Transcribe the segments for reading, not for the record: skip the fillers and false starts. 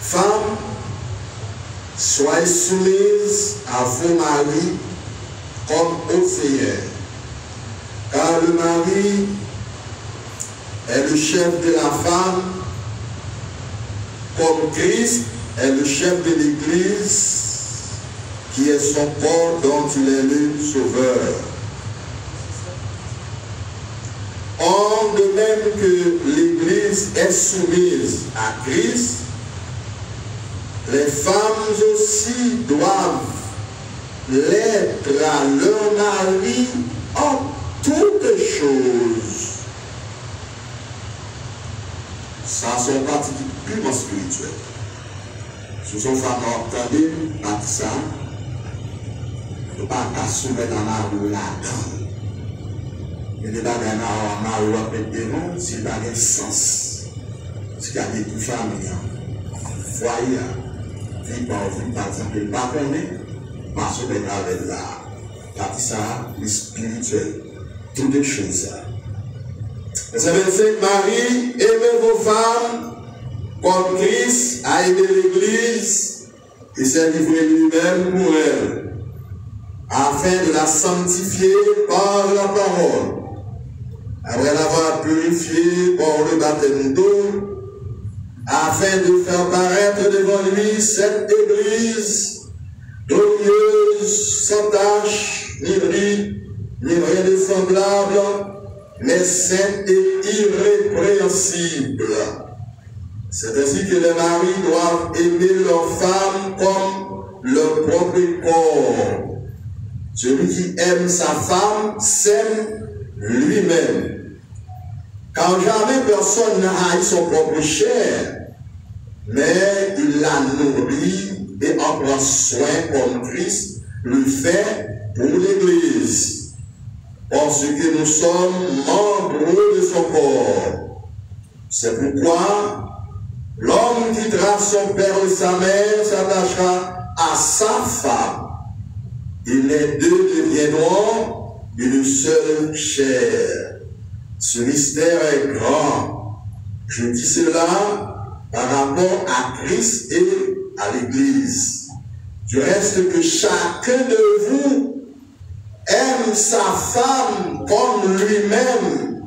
Femmes, soyez soumises à vos maris comme au Seigneur. Car le mari est le chef de la femme, comme Christ est le chef de l'Église, qui est son corps dont il est le sauveur. Or, de même que l'Église est soumise à Christ, les femmes aussi doivent l'être à leur mari en toutes choses. Ça, c'est une partie purement spirituelle. Si son femme entendait, pas ça, ne pas soumettre dans la rue là-dedans. Il n'y a pas de rue à péter, non, s'il n'a pas de sens. S'il y a des familles, foyer, vie par exemple, il pas connaît, pas soumettre avec la partie ça, le spirituel, toutes les choses. Verset 25, Marie, aimez vos femmes comme Christ a aimé l'Église et s'est livré lui-même pour elle, afin de la sanctifier par la parole, après l'avoir purifiée par le baptême d'eau, afin de faire paraître devant lui cette Église glorieuse, sans tache, ni bris, ni rien de semblable, mais sainte et irrépréhensible. C'est ainsi que les maris doivent aimer leurs femmes comme leur propre corps. Celui qui aime sa femme s'aime lui-même. Car jamais personne n'a haï son propre chair, mais il la nourrit et en prend soin comme Christ le fait pour l'Église. Parce que nous sommes membres de son corps. C'est pourquoi l'homme quittera son père et sa mère, s'attachera à sa femme. Et les deux deviendront une seule chair. Ce mystère est grand. Je dis cela par rapport à Christ et à l'Église. Du reste, que chacun de vous aime sa femme comme lui-même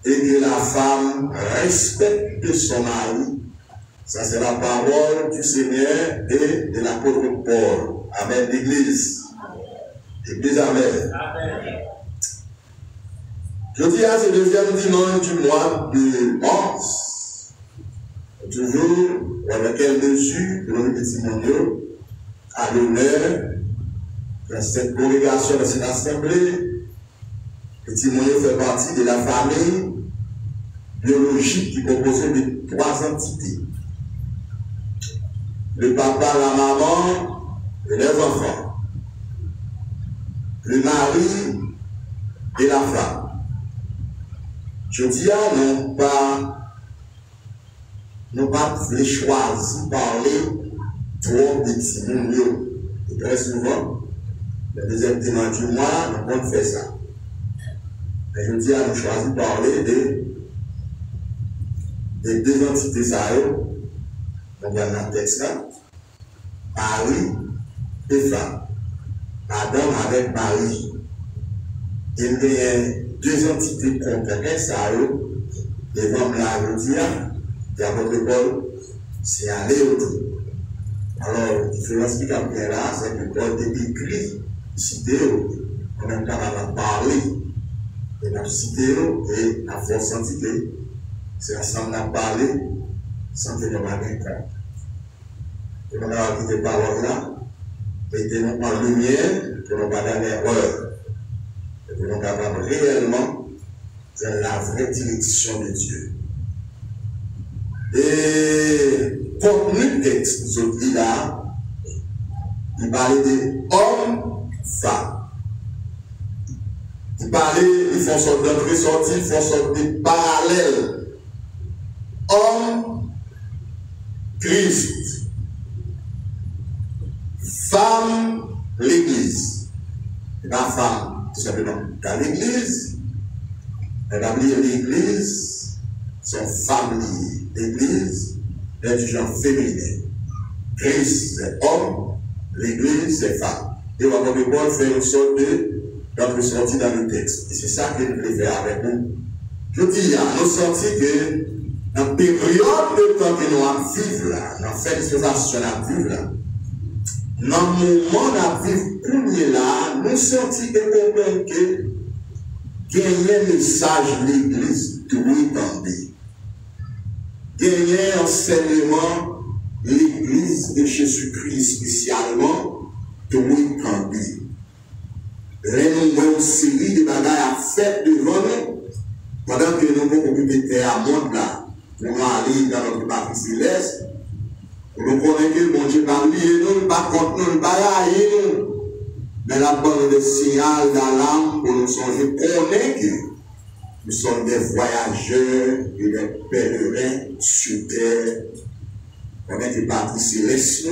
et que la femme respecte son mari. Ça, c'est la parole du Seigneur et de l'apôtre Paul. Amen, l'Église. Église, amen. Je dis à ce deuxième dimanche du mois de mars, toujours avec quelle mesure pour le petit monde à l'honneur dans cette congrégation, dans cette assemblée. Petit moyen fait partie de la famille biologique qui est composée de 3 entités. Le papa, la maman et les enfants. Le mari et la femme. Je dis à non pas les choisir parler trop petits monde. Et très souvent, le deuxième dimanche du mois, nous pouvons faire ça. Et je dis à nous choisir parler des 2 entités ça. On va dans le texte là. Mari et femme. Adam avec Marie. Il y a 2 entités contraires, ça devant la dire, et à votre Paul, c'est aller au tout. Alors, la différence qui est là, c'est que Paul est écrit, cité, on n'a pas parlé, et la cité et la force entité, c'est ensemble à parler, sans que nous n'ayons compte. Et on a dit des paroles là, mettez-nous en lumière, pour nous pas dans l'erreur. Et pour nous capables réellement de la vraie direction de Dieu. Et contenu texte, ce qui là, il parlait d'hommes, femmes. Il parlait, ils font sorte d'entrée sortie, ils font sorte de parallèle. Homme, Christ. Femme, l'Église. La femme, tout simplement, dans l'Église. Établir l'Église, son famille, l'Église, est du genre féminin. Christ, c'est homme, l'Église, c'est femme. Et on va pouvoir faire une sorte de sortie dans le texte. Et c'est ça que je voulais faire avec vous. Je dis, nous sorti que dans la période de temps que nous avons vivre là, dans cette dispensation à vivre là, dans le moment à vivre là, nous sortis et comprendre que il y a un message de l'Église doit entendre. Il y a un enseignement de l'Église de Jésus-Christ spécialement doit entendre. Nous avons une série de bagages à faire devant nous pendant que nous avons occupé à monde là pour aller dans notre partie céleste. Nous connaissons que bon Dieu va lier nous, pas contre nous, pas railler nous. Mais la bonne de signal d'alarme pour nous songer connaître que nous sommes des voyageurs et des pèlerins sur terre. On est des parties célestes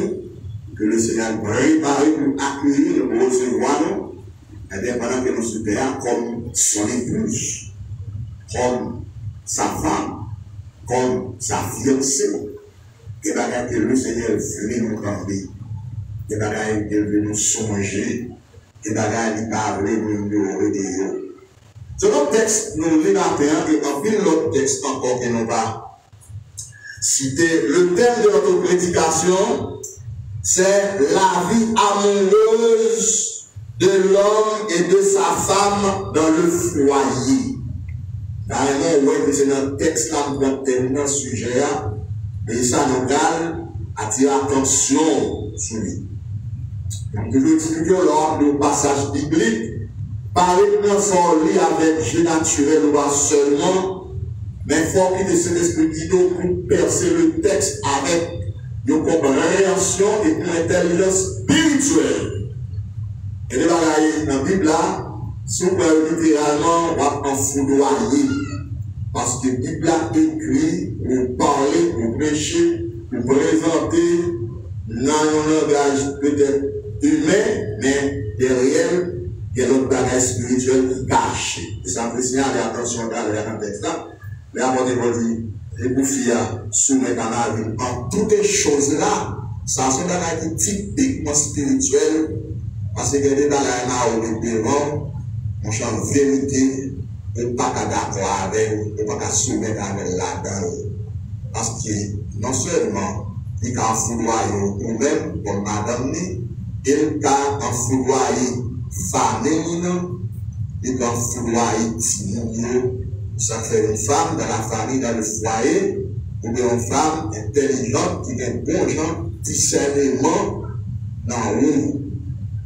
que le Seigneur va préparer pour accueillir, pour recevoir nous. Et bien pendant que nous sommes sur terre comme son épouse, comme sa femme, comme sa fiancée. Des bagages que le Seigneur veut nous camper, des bagages qu'il veut nous songer, des bagages qu'il parle nous ignorer. C'est notre texte, nous lisons et en plus l'autre texte encore que nous va citer. Le thème de notre prédication, c'est la vie amoureuse de l'homme et de sa femme dans le foyer. Carrément, ouais, c'est notre texte là, nous avons dans ce sujet là. Et ça nous garde à tirer attention sur lui. Donc, je veux expliquer lors du passage biblique, parler de notre lit avec Dieu naturel ou pas seulement, mais il faut qu'il y ait cet esprit qui nous pour percer le texte avec une compréhension et une intelligence spirituelle. Et les bagailles dans la Bible là, si on peut littéralement, on va en foudroyer. Parce que la Bible a écrit, pour parler, pour prêcher, pour présenter, dans un langage peut-être humain, mais derrière, il y a notre bagage spirituel qui cache. Et ça me fait signaler attention dans le texte là. Mais avant de dire, les bouffis soumettent dans la vie. En toutes ces choses-là, ça sont des bagages typiquement spirituels, parce que des bagages là où les démons, on chante vérité. On ne peut pas d'accord avec, on ne peut pas soumettre avec là-dedans. Parce que non seulement il peut foudroyer ou même pour madame, il peut foudroyer famille, il peut foudroyer Timounio. Ça fait une femme dans la famille, dans le foyer, ou bien une femme intelligente qui a un bon genre discernement dans l'eau.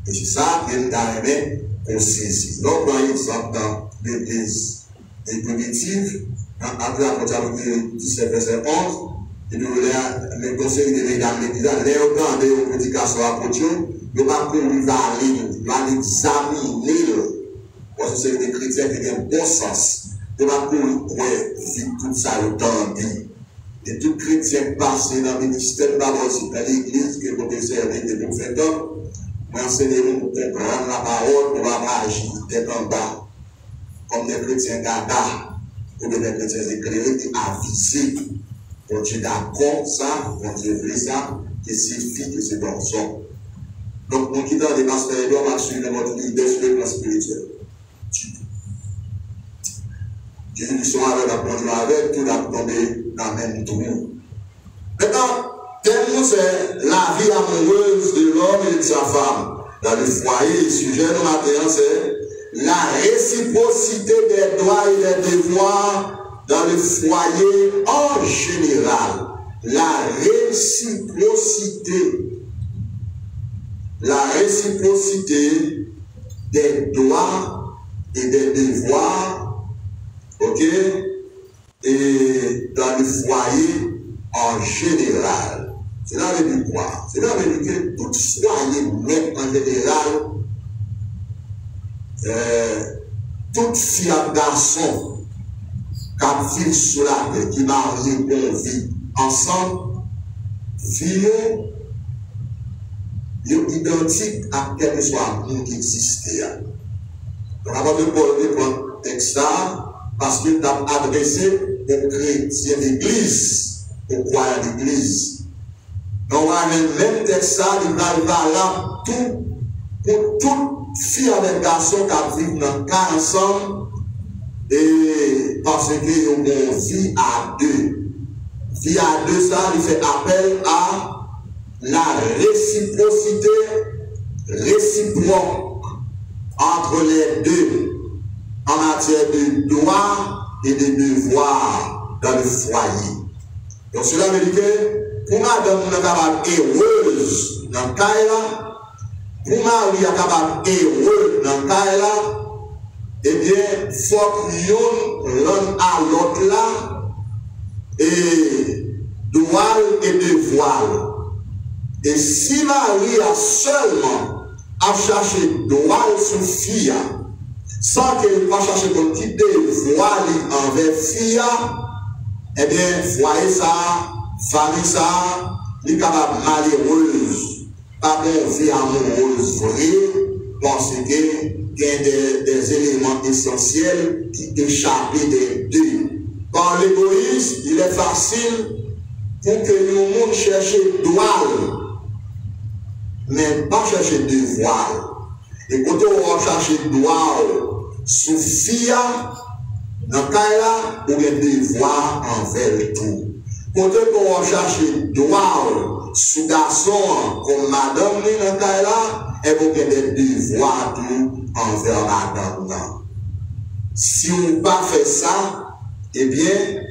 Et c'est ça qu'il a aimé qu'on saisit. Donc, par exemple, dans l'Église primitive, après la comptabilité 17, verset 11, le conseil de mesdames l'Église, les autant de prédications à Dieu, ils ne vont pas courir vers l'île, ils vont l'examiner. Parce que c'est des chrétiens qui ont un bon sens. Ils ne vont pas courir tout ça autant dit. Et tout chrétien passé dans le ministère de l'Église, que vous servez de nous fait enseignez-nous pour comprendre la parole, pour pas agir tête en bas, comme des chrétiens gaga, ou des chrétiens éclairés, et avisés. Donc tu es d'accord, ça, on veut ça, que c'est fille, que c'est garçon. Donc, mon guidant des pasteurs, il doit suivre notre leader sur le plan spirituel. Jésus dit, avec la conduite avec, tout a tombé dans le même trou. Maintenant, thème, c'est la vie amoureuse de l'homme et de sa femme. Dans le foyer, le sujet de matin, c'est la réciprocité des droits et des devoirs dans le foyer en général. La réciprocité des droits et des devoirs, ok, et dans le foyer en général. Cela veut dire quoi? Cela veut dire que tout foyer net en général, toute fille à garçon qui vit sur la terre, qui marie, qu'on vit ensemble, vivent identiques à quel que soit le monde qui existe. Donc, avant de prendre le texte, parce qu'il a adressé aux chrétiens d'église. au croyant d'église. On va même texte ça, il va là tout, pour toute fille avec garçon qui vivent dans le cas ensemble, et parce qu'ils ont une vie à deux. Vie à deux, ça, il fait appel à la réciprocité réciproque entre les deux en matière de droits et de devoirs dans le foyer. Donc cela veut dire que pour madame est capable heureuse dans le cas là, pour mari est capable heureux dans le cas là, eh bien, il faut que l'un à l'autre là, et droit et devoir. Et si mari a seulement à chercher droit sur fille, sans qu'il va chercher un petit devoir envers fille, eh bien, foyer ça, famille ça, il est capable malheureuse, pas une vie amoureuse vraie, parce qu'il y a des éléments essentiels qui échappent des deux. Par l'égoïsme, il est facile pour que nous cherchions droit, mais pas chercher devoir. Et quand on va chercher droit, sous fille, dans le cas là, on a devoir envers tout. Quand on va chercher droit, sous garçon, comme madame, dans le cas là, elle va avoir des devoirs tout envers madame. Si on ne pas fait ça, eh bien,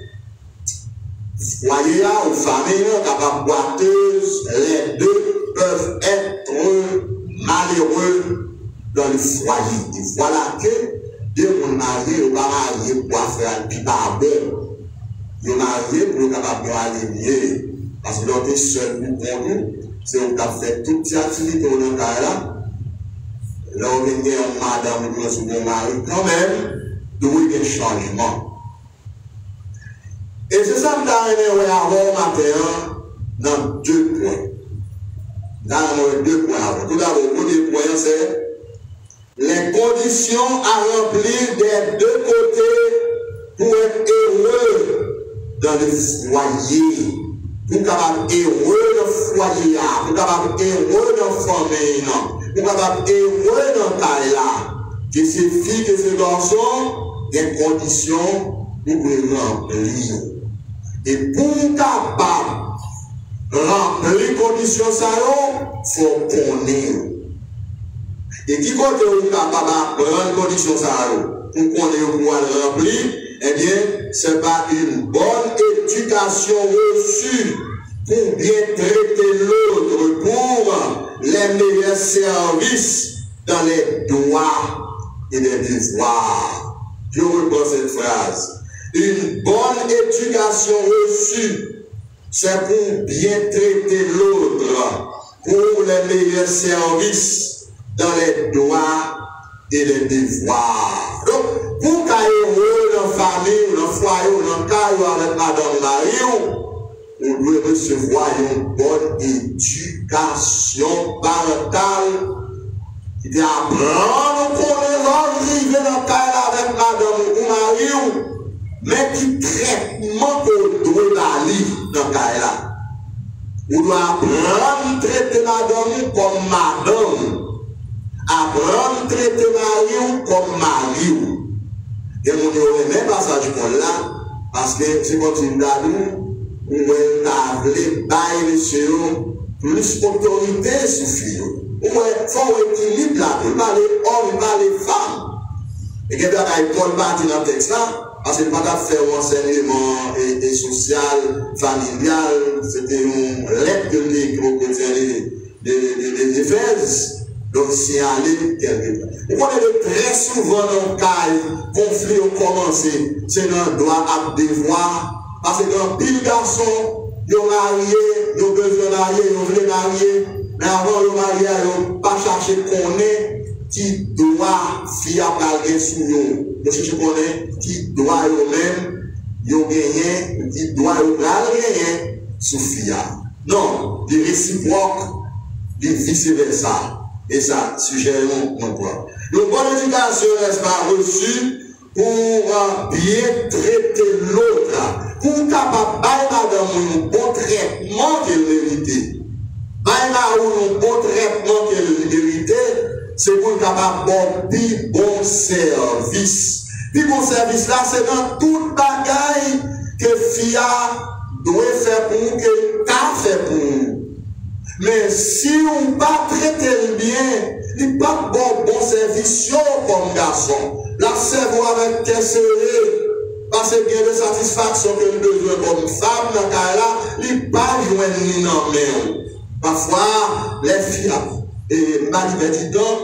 foyer ou famille capable boiteuse, les deux peuvent être malheureux dans le foyer. Et voilà que deux mon marié ou pas marié pour faire un pipa bon. Ils marié pour le capable aller mieux. Parce que l'on est seul pour nous, c'est on a fait toutes ces activités dans le cas là. Là on vient madame ou son mari quand même, il y a un changement. Et c'est ça que nous avons avant matin dans deux points. Dans deux points avant. Tout d'abord, le premier point, c'est les conditions à remplir des deux côtés pour être heureux dans le foyer. Pour être heureux dans le foyer, pour être heureux dans la famille, pour être heureux dans le taille. Que ces filles, que ces garçons, des conditions pour remplir. Et pour capable remplir les conditions, il faut connaître. Et qui compte est capable de remplir les conditions, pour connaître pour remplir, eh bien, ce n'est pas une bonne éducation reçue pour bien traiter l'autre, pour les meilleurs services dans les droits et les devoirs. Je reprends cette phrase. Une bonne éducation reçue, c'est pour bien traiter l'autre, pour les meilleurs services dans les droits et les devoirs. Donc, pour qu'il y ait heureux dans la famille, dans le foyer, dans le cas avec Madame Marie, on doit recevoir une bonne éducation parentale qui apprend qu'on est arrivé dans le cas avec Madame Marie. Mais qui traitement qu'on doit aller dans le cas là. On doit apprendre à traiter madame comme madame. Apprendre à traiter mari comme mari. Et on ne même pas ça du monde là. Parce que si on continue d'aller, on va bailler monsieur plus autorité sur fille. On faut équilibre là. On va les hommes, on va les femmes. Et qu'il y a des Paul parti dans le texte là. Parce qu'il n'y a pas faire un enseignement et social, familial, c'était une lettre de l'école des Éphèses. Donc, c'est aller quelque part. Vous voyez très souvent dans le cas, conflit a commencé, c'est dans le droit à devoir. Parce que dans pile garçon, ils ont marié, ils ont besoin de marier, ils ont voulu marier, mais avant de marier, ils n'ont pas cherché qu'on est. Qui doit fier à parler sur nous. Je sais qu'on est qui doit eux-mêmes, ils gagné, qui doit gagner sur fier. Non, des réciproques, des vice-versa. Et ça, sujet non quoi. Donc, bonne éducation n'est pas reçue pour bien traiter l'autre, pour capable bailler madame un bon traitement qu'elle méritait. Bailler un bon traitement qu'elle méritait, c'est pour capable de bon service. Puis bon service là, c'est dans toute bagaille que FIA doit faire pour nous, que qu'a fait pour nous. Mais si on ne pas traiter bien, il n'y a pas de bon service comme garçon. La cerveau avec tes serré, parce que bien de satisfaction que nous besoin comme femme dans le cas là, il n'y a pas de joindre ni dans main. Parfois, les filles, et Marie temps,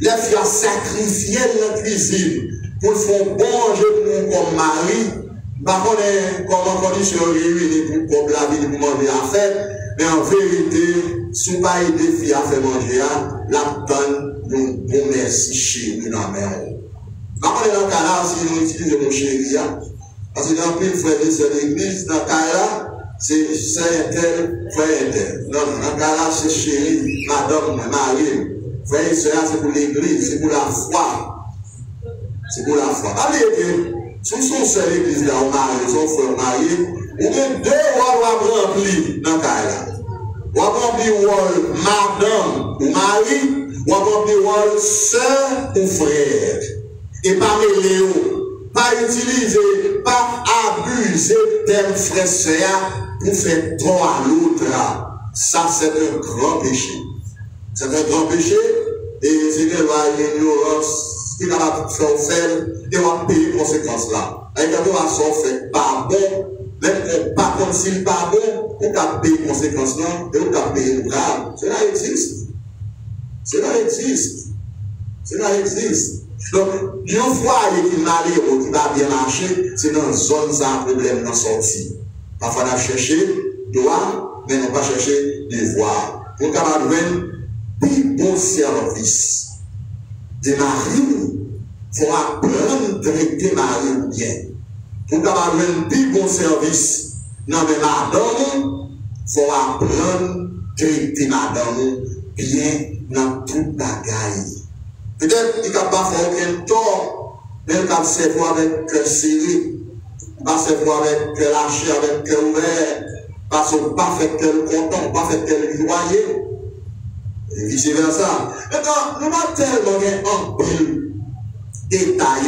les filles sacrifiées dans la cuisine pour faire bon manger pour nous comme mari. Par contre, comment condition réunie pour la vie, pour manger à faire. Mais en vérité, si vous n'avez pas des filles à faire manger, la donne nous bon merci chez nous dans la maison. Par contre, dans le cas là, si nous utilisons mon chéri, parce que dans le frère et sœurs de l'église, dans le cas là, c'est sœur tel, frère tel. Dans le cas là, c'est chéri, madame, mari. Frère et sœur, c'est pour l'église, c'est pour la foi. C'est pour la foi. Allez, si son sœur l'église là, on marie, son frère marié, ou bien deux rôles remplis dans le cas là. On remplit le rôle madame ou mari, on remplit le rôle sœur ou frère. Et pas mêler, pas utiliser, pas abuser d'un frère sœur pour faire trop à l'autre. Ça, c'est un grand péché. C'est un grand péché, et c'est que l'ignorance qui va faire, et on va payer les conséquences là. Avec la façon fait pas bon, même pas comme s'il pas bon, on va payer les conséquences là, et on va payer le grave. Cela existe. Cela existe. Cela existe. Donc, une foyer qui malheureux, qui va bien marcher, c'est dans une zone sans problème dans sortie. Parfois, on a cherché droit, mais on va chercher devoir. Pour qu'on ait un bon service. Des maris, il faut apprendre à traiter maris bien. Pour qu'on ait un bon service. Non, mais madame, il faut apprendre à traiter madame bien dans toute bagaille. Peut-être qu'il n'y a pas fait aucun tort, mais il a servi avec cœur serré, pas servi avec cœur lâché, avec cœur ouvert, parce qu'on n'a pas fait cœur content, pas fait cœur loyer, et vice versa. Maintenant, nous avons tellement un peu détail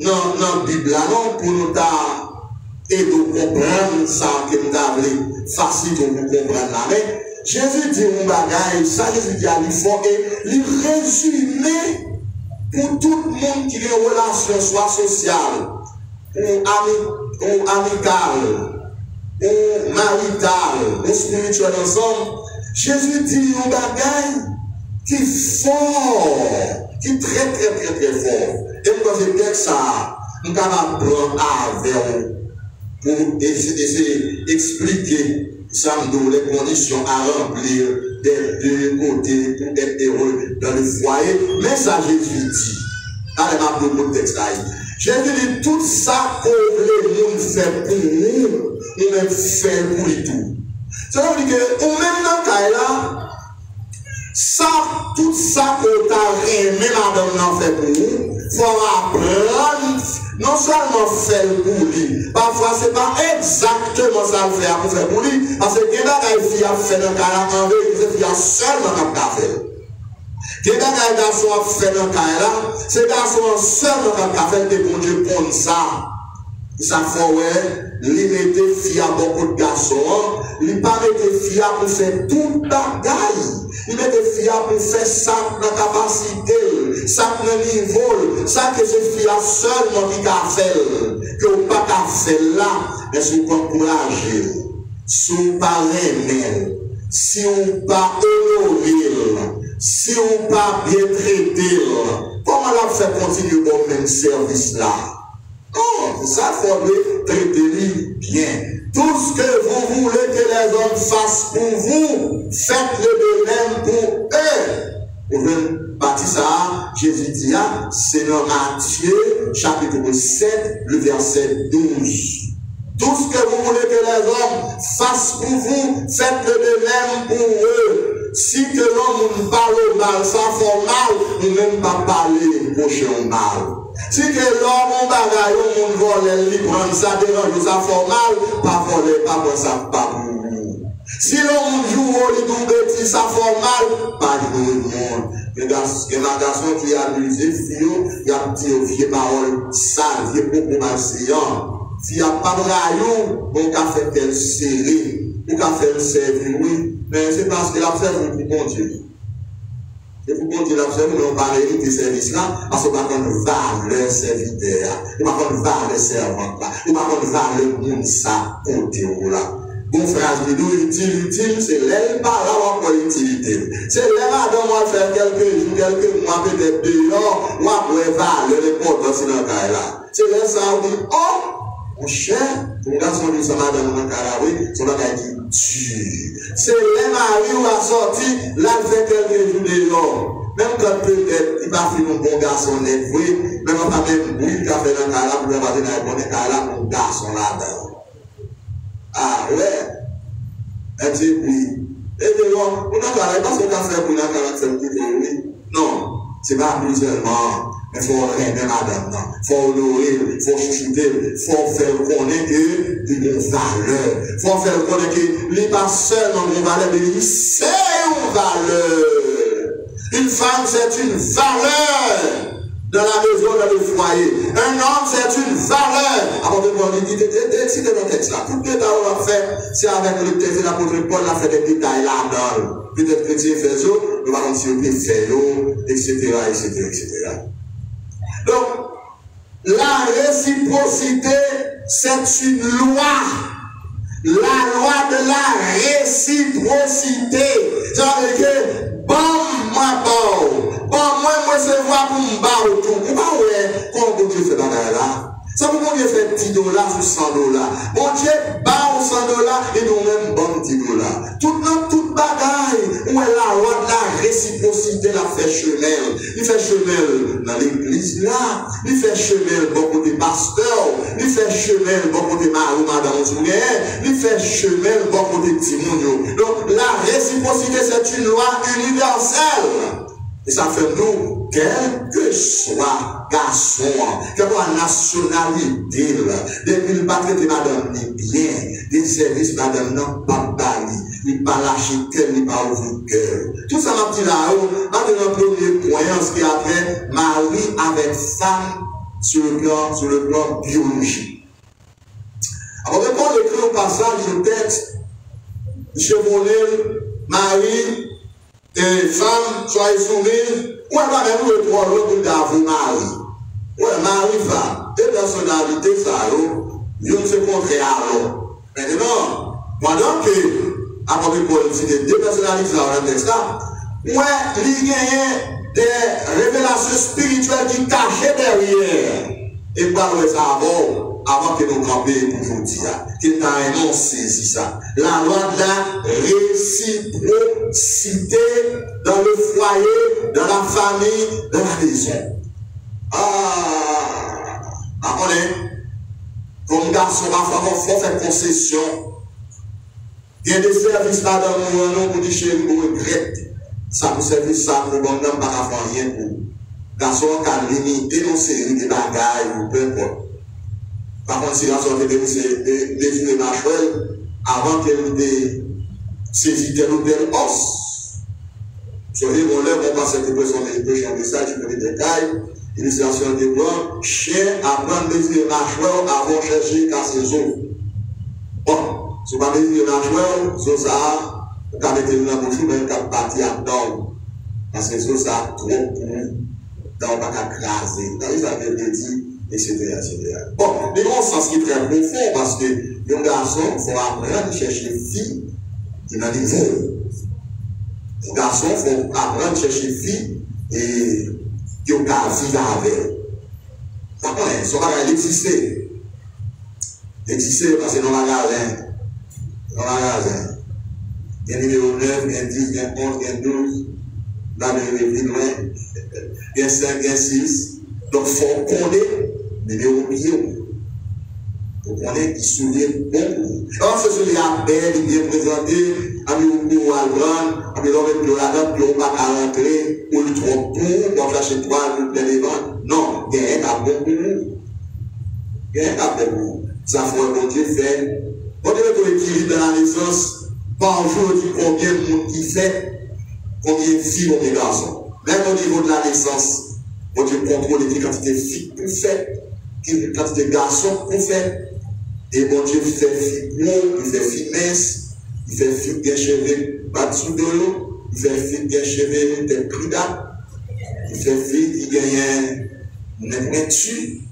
dans la Bible pour nous aider à comprendre ça que nous avons facile pour nous comprendre. Mais Jésus dit un bagage, ça Jésus dit à l'effort et il résumé pour tout le monde qui a une relation, soit sociale, ou amicale, ou maritale, ou spirituelle ensemble. Jésus dit un bagage qui est fort, qui est très fort. Et pour ce texte, nous allons prendre avec pour essayer d'expliquer ça nous les conditions à remplir des deux côtés pour être heureux dans le foyer. Mais ça, Jésus dit. Allez, ma pour le texte là. Jésus dit tout ça que les gens font pour nous, nous-mêmes faisons pour les tout. Ça veut dire que, ou même dans le cas là, ça, tout ça que tu as aimé, madame, n'en fait pour nous, il faut apprendre. Non seulement faire pour lui, parfois ce n'est pas exactement ça le faire pour faire pour lui, parce que quelqu'un qui a fait un cas en vérité, c'est qu'il a seulement un faire. Quelqu'un qui a fait un cas là, c'est garçon seulement un faire que bon Dieu prend ça. Ça fait, lui mettait fia beaucoup de garçons, lui pas mettait fia pour faire tout bagaille. Il mettait fia pour faire ça dans la capacité, ça dans le niveau, ça que c'est fia seulement qui a fait, que vous pas faire là, mais si vous encouragez, si vous pas aimer, si vous pas honorer, si vous pas bien traiter, comment la faire continuer au même service là? Non, ça faut traiter bien. Tout ce que vous voulez que les hommes fassent pour vous, faites-le de même pour eux. Vous voyez, partie ça, Jésus dit, c'est dans Matthieu, chapitre 7, le verset 12. Tout ce que vous voulez que les hommes fassent pour vous, faites-le de même pour eux. Si que l'homme nous parle mal, ça fait mal, nous ne même pas parler prochain mal. Si que l'homme bagaille, on vole, il prend ça, dérange, ça formal, pas voler, pas pour ça, pas pour vous. Si l'homme joue, il tombe petit, ça formal, pas de monde. Il y a un garçon qui a amusé, il a dit aux vieilles paroles sales, vieilles propos malséants. S'il n'y a pas de rayon, on a fait qu'elle serrer, on a fait le servir, oui, mais c'est parce que la fait pour bon Dieu. Et pour bon Dieu, la fait, on va hériter ces services-là, parce qu'on va prendre valeur serviteur, on va prendre valeur servante, on va prendre valeur monde ça, côté là. Bon phrase, utile, c'est l'aile par là, pour utilité. C'est l'aile madame, on va faire quelques jours, quelques mois, peut-être dehors, on va pouvoir valeur, l'importance dans le cas là. C'est l'aile ça, on dit, oh! Mon cher, ton garçon dit ça madame dans Caraoui, son bagage dit dur. C'est les maris où a sorti, là il fait quelques jours dehors. Même quand peut-être il va faire un bon garçon net, oui, même on va même bouillir le café dans Caraoui pour le passer dans le bon Caraoui, mon garçon là-dedans. Ah ouais, et puis oui. Et dehors, on a Caraoui, parce qu'on a fait pour la Caraoui, c'est oui. Non, c'est pas plus seulement. Il faut aimer madame, il faut honorer, il faut chuchoter, il faut faire connaître qu'il y a une valeur. Il faut faire connaître qu'il n'est pas seul dans une valeur, mais il c'est une valeur. Une femme, c'est une valeur dans la maison, dans le foyer. Un homme, c'est une valeur. Avant de voir, il dit, c'est dans le texte là. Tout le temps, on va faire, c'est avec le texte de l'apôtre Paul, on a fait des détails là-dedans. Peut-être que Dieu fait ça, nous allons dire que fait etc., etc., etc. Donc, la réciprocité, c'est une loi. La loi de la réciprocité. Ça veut dire que, bon, moi, c'est voir pour me battre autour. Vous voyez, comment Dieu fait dans là? Ça veut dire fait $10 ou $100. Bon Dieu, bat au $100 et nous-mêmes bon $10. Toute bagaille, où est la loi de la réciprocité, la fait chemin. Il fait chemin dans l'église là, il fait chemin bon côté pasteur, il fait chemin bon côté madame Zouguer, il fait chemin bon côté Timonio. Donc la réciprocité, c'est une loi universelle. Et ça fait nous, quel que soit garçon, quelle que soit la nationalité, depuis le pas traiter madame bien, des services madame non pas bali, il pas lâcher cœur, il pas ouvrir cœur. Tout ça m'a dit là-haut, maintenant le premier point, ce qui a fait mari avec femme sur le plan biologique. Alors, quand on écrit au passage du texte, Chemonel, Marie, et femmes, soyez soumis, ou elle va même le trois l'autre d'avou Marie. Ouais, Marie-femme, deux personnalités, ça, ils ne se contraire à l'autre. Maintenant, pendant que, après Paul cité deux personnalités dans le texte là, ouais, il y a des révélations spirituelles qui cachent derrière. Et par le savoir, avant que nous campions pour vous dire, qu'il t'a énoncé ça. La loi de la réciprocité dans le foyer, dans la famille, dans la maison. On est, comme garçon, il faut faire concession. Il y a des services là dans le monde pour dire chez nous, regrette. Ça pour service, ça pour bon homme, pas faire rien pour. Garçon qui a limité nos séries de bagailles ou peu importe. Par contre, si la sorte de désirer Machel, avant qu'elle ait saisi tel ou tel os, sur les voleurs, on passe cette personne de changer ça, tu peux les détails, illustration des blancs, chien apprend désirer Machel avant de chercher qu'à ses os. Bon, si on ne désirer Machel, sur ça, on peut mettre dans la bouche, mais on peut partir à dedans. Parce que sur ça, trop pour dans pas qu'à craser. Dans les affaires de dit, etc. Bon, mais bon sens qui est très profond parce que les garçons, il faut apprendre à chercher une fille qui n'a niveau. Les garçons, il faut apprendre à chercher une fille et qui ont qu'à vivre avec. D'accord, son bagage existait. Existait parce que dans la magasin. Il y a numéro 9, il y a 10, il y a 11, il y a 12. Dans le plus loin, il y a 5, il y a 6. Donc, il faut connaître les numéros millions. Il faut connaître qui souvient beaucoup. Alors, ce sont les appels, ils viennent présenter, avec beaucoup à l'an, avec l'homme de la dame, qui n'ont pas qu'à rentrer, ou le trop pour, pour chercher toi, pour plein les ventes. Non, il y a un bon goût. Il y a un bon goût. Ça fait un bon Dieu fait. On dirait que l'équilibre dans la naissance, par jour, on dit combien de monde qui fait, combien de filles, combien de garçons. Même au niveau de la naissance, on Dieu contrôle les quantités de filles pour faire, les quantités de garçons pour faire. Et mon Dieu fait filles gros, il fait filles minces, il fait filles bien cheveux, battus de l'eau, il fait filles bien cheveux, des prudats, il fait filles qui gagnent une pointue,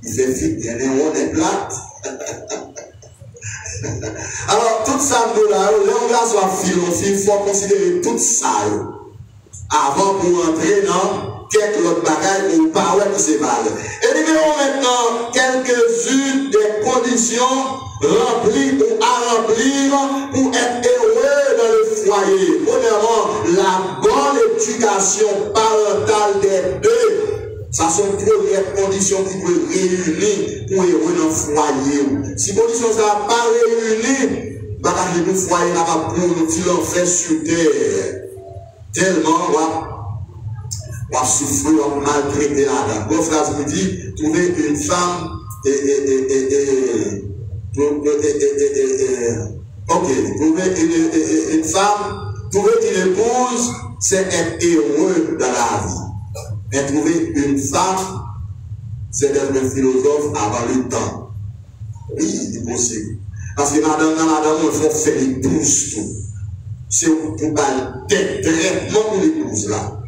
il fait filles qui gagnent une plate. Alors, tout ça, là, les gars soit il faut considérer tout ça avant pour entrer dans quelques autres bagages ou pas ouais, c'est mal. Et nous verrons maintenant quelques-unes des conditions remplies ou à remplir pour être heureux dans le foyer. Premièrement, la bonne éducation parentale des deux. Ça sont les premières conditions qui peuvent réunir pour heureux dans le foyer. Si les conditions ne sont pas réunies, le foyer n'a pas pour nous dire l'enfer sur terre. Tellement, on va souffrir, on va maltraiter la dame. Bon, phrase me dit, trouver une femme trouver une femme, trouver une épouse, c'est être heureux dans la vie. Mais trouver une femme, c'est d'être un philosophe avant le temps. Oui, c'est possible. Parce que madame, il faut faire l'épouse tout. C'est pour des traitements pour l'épouse là.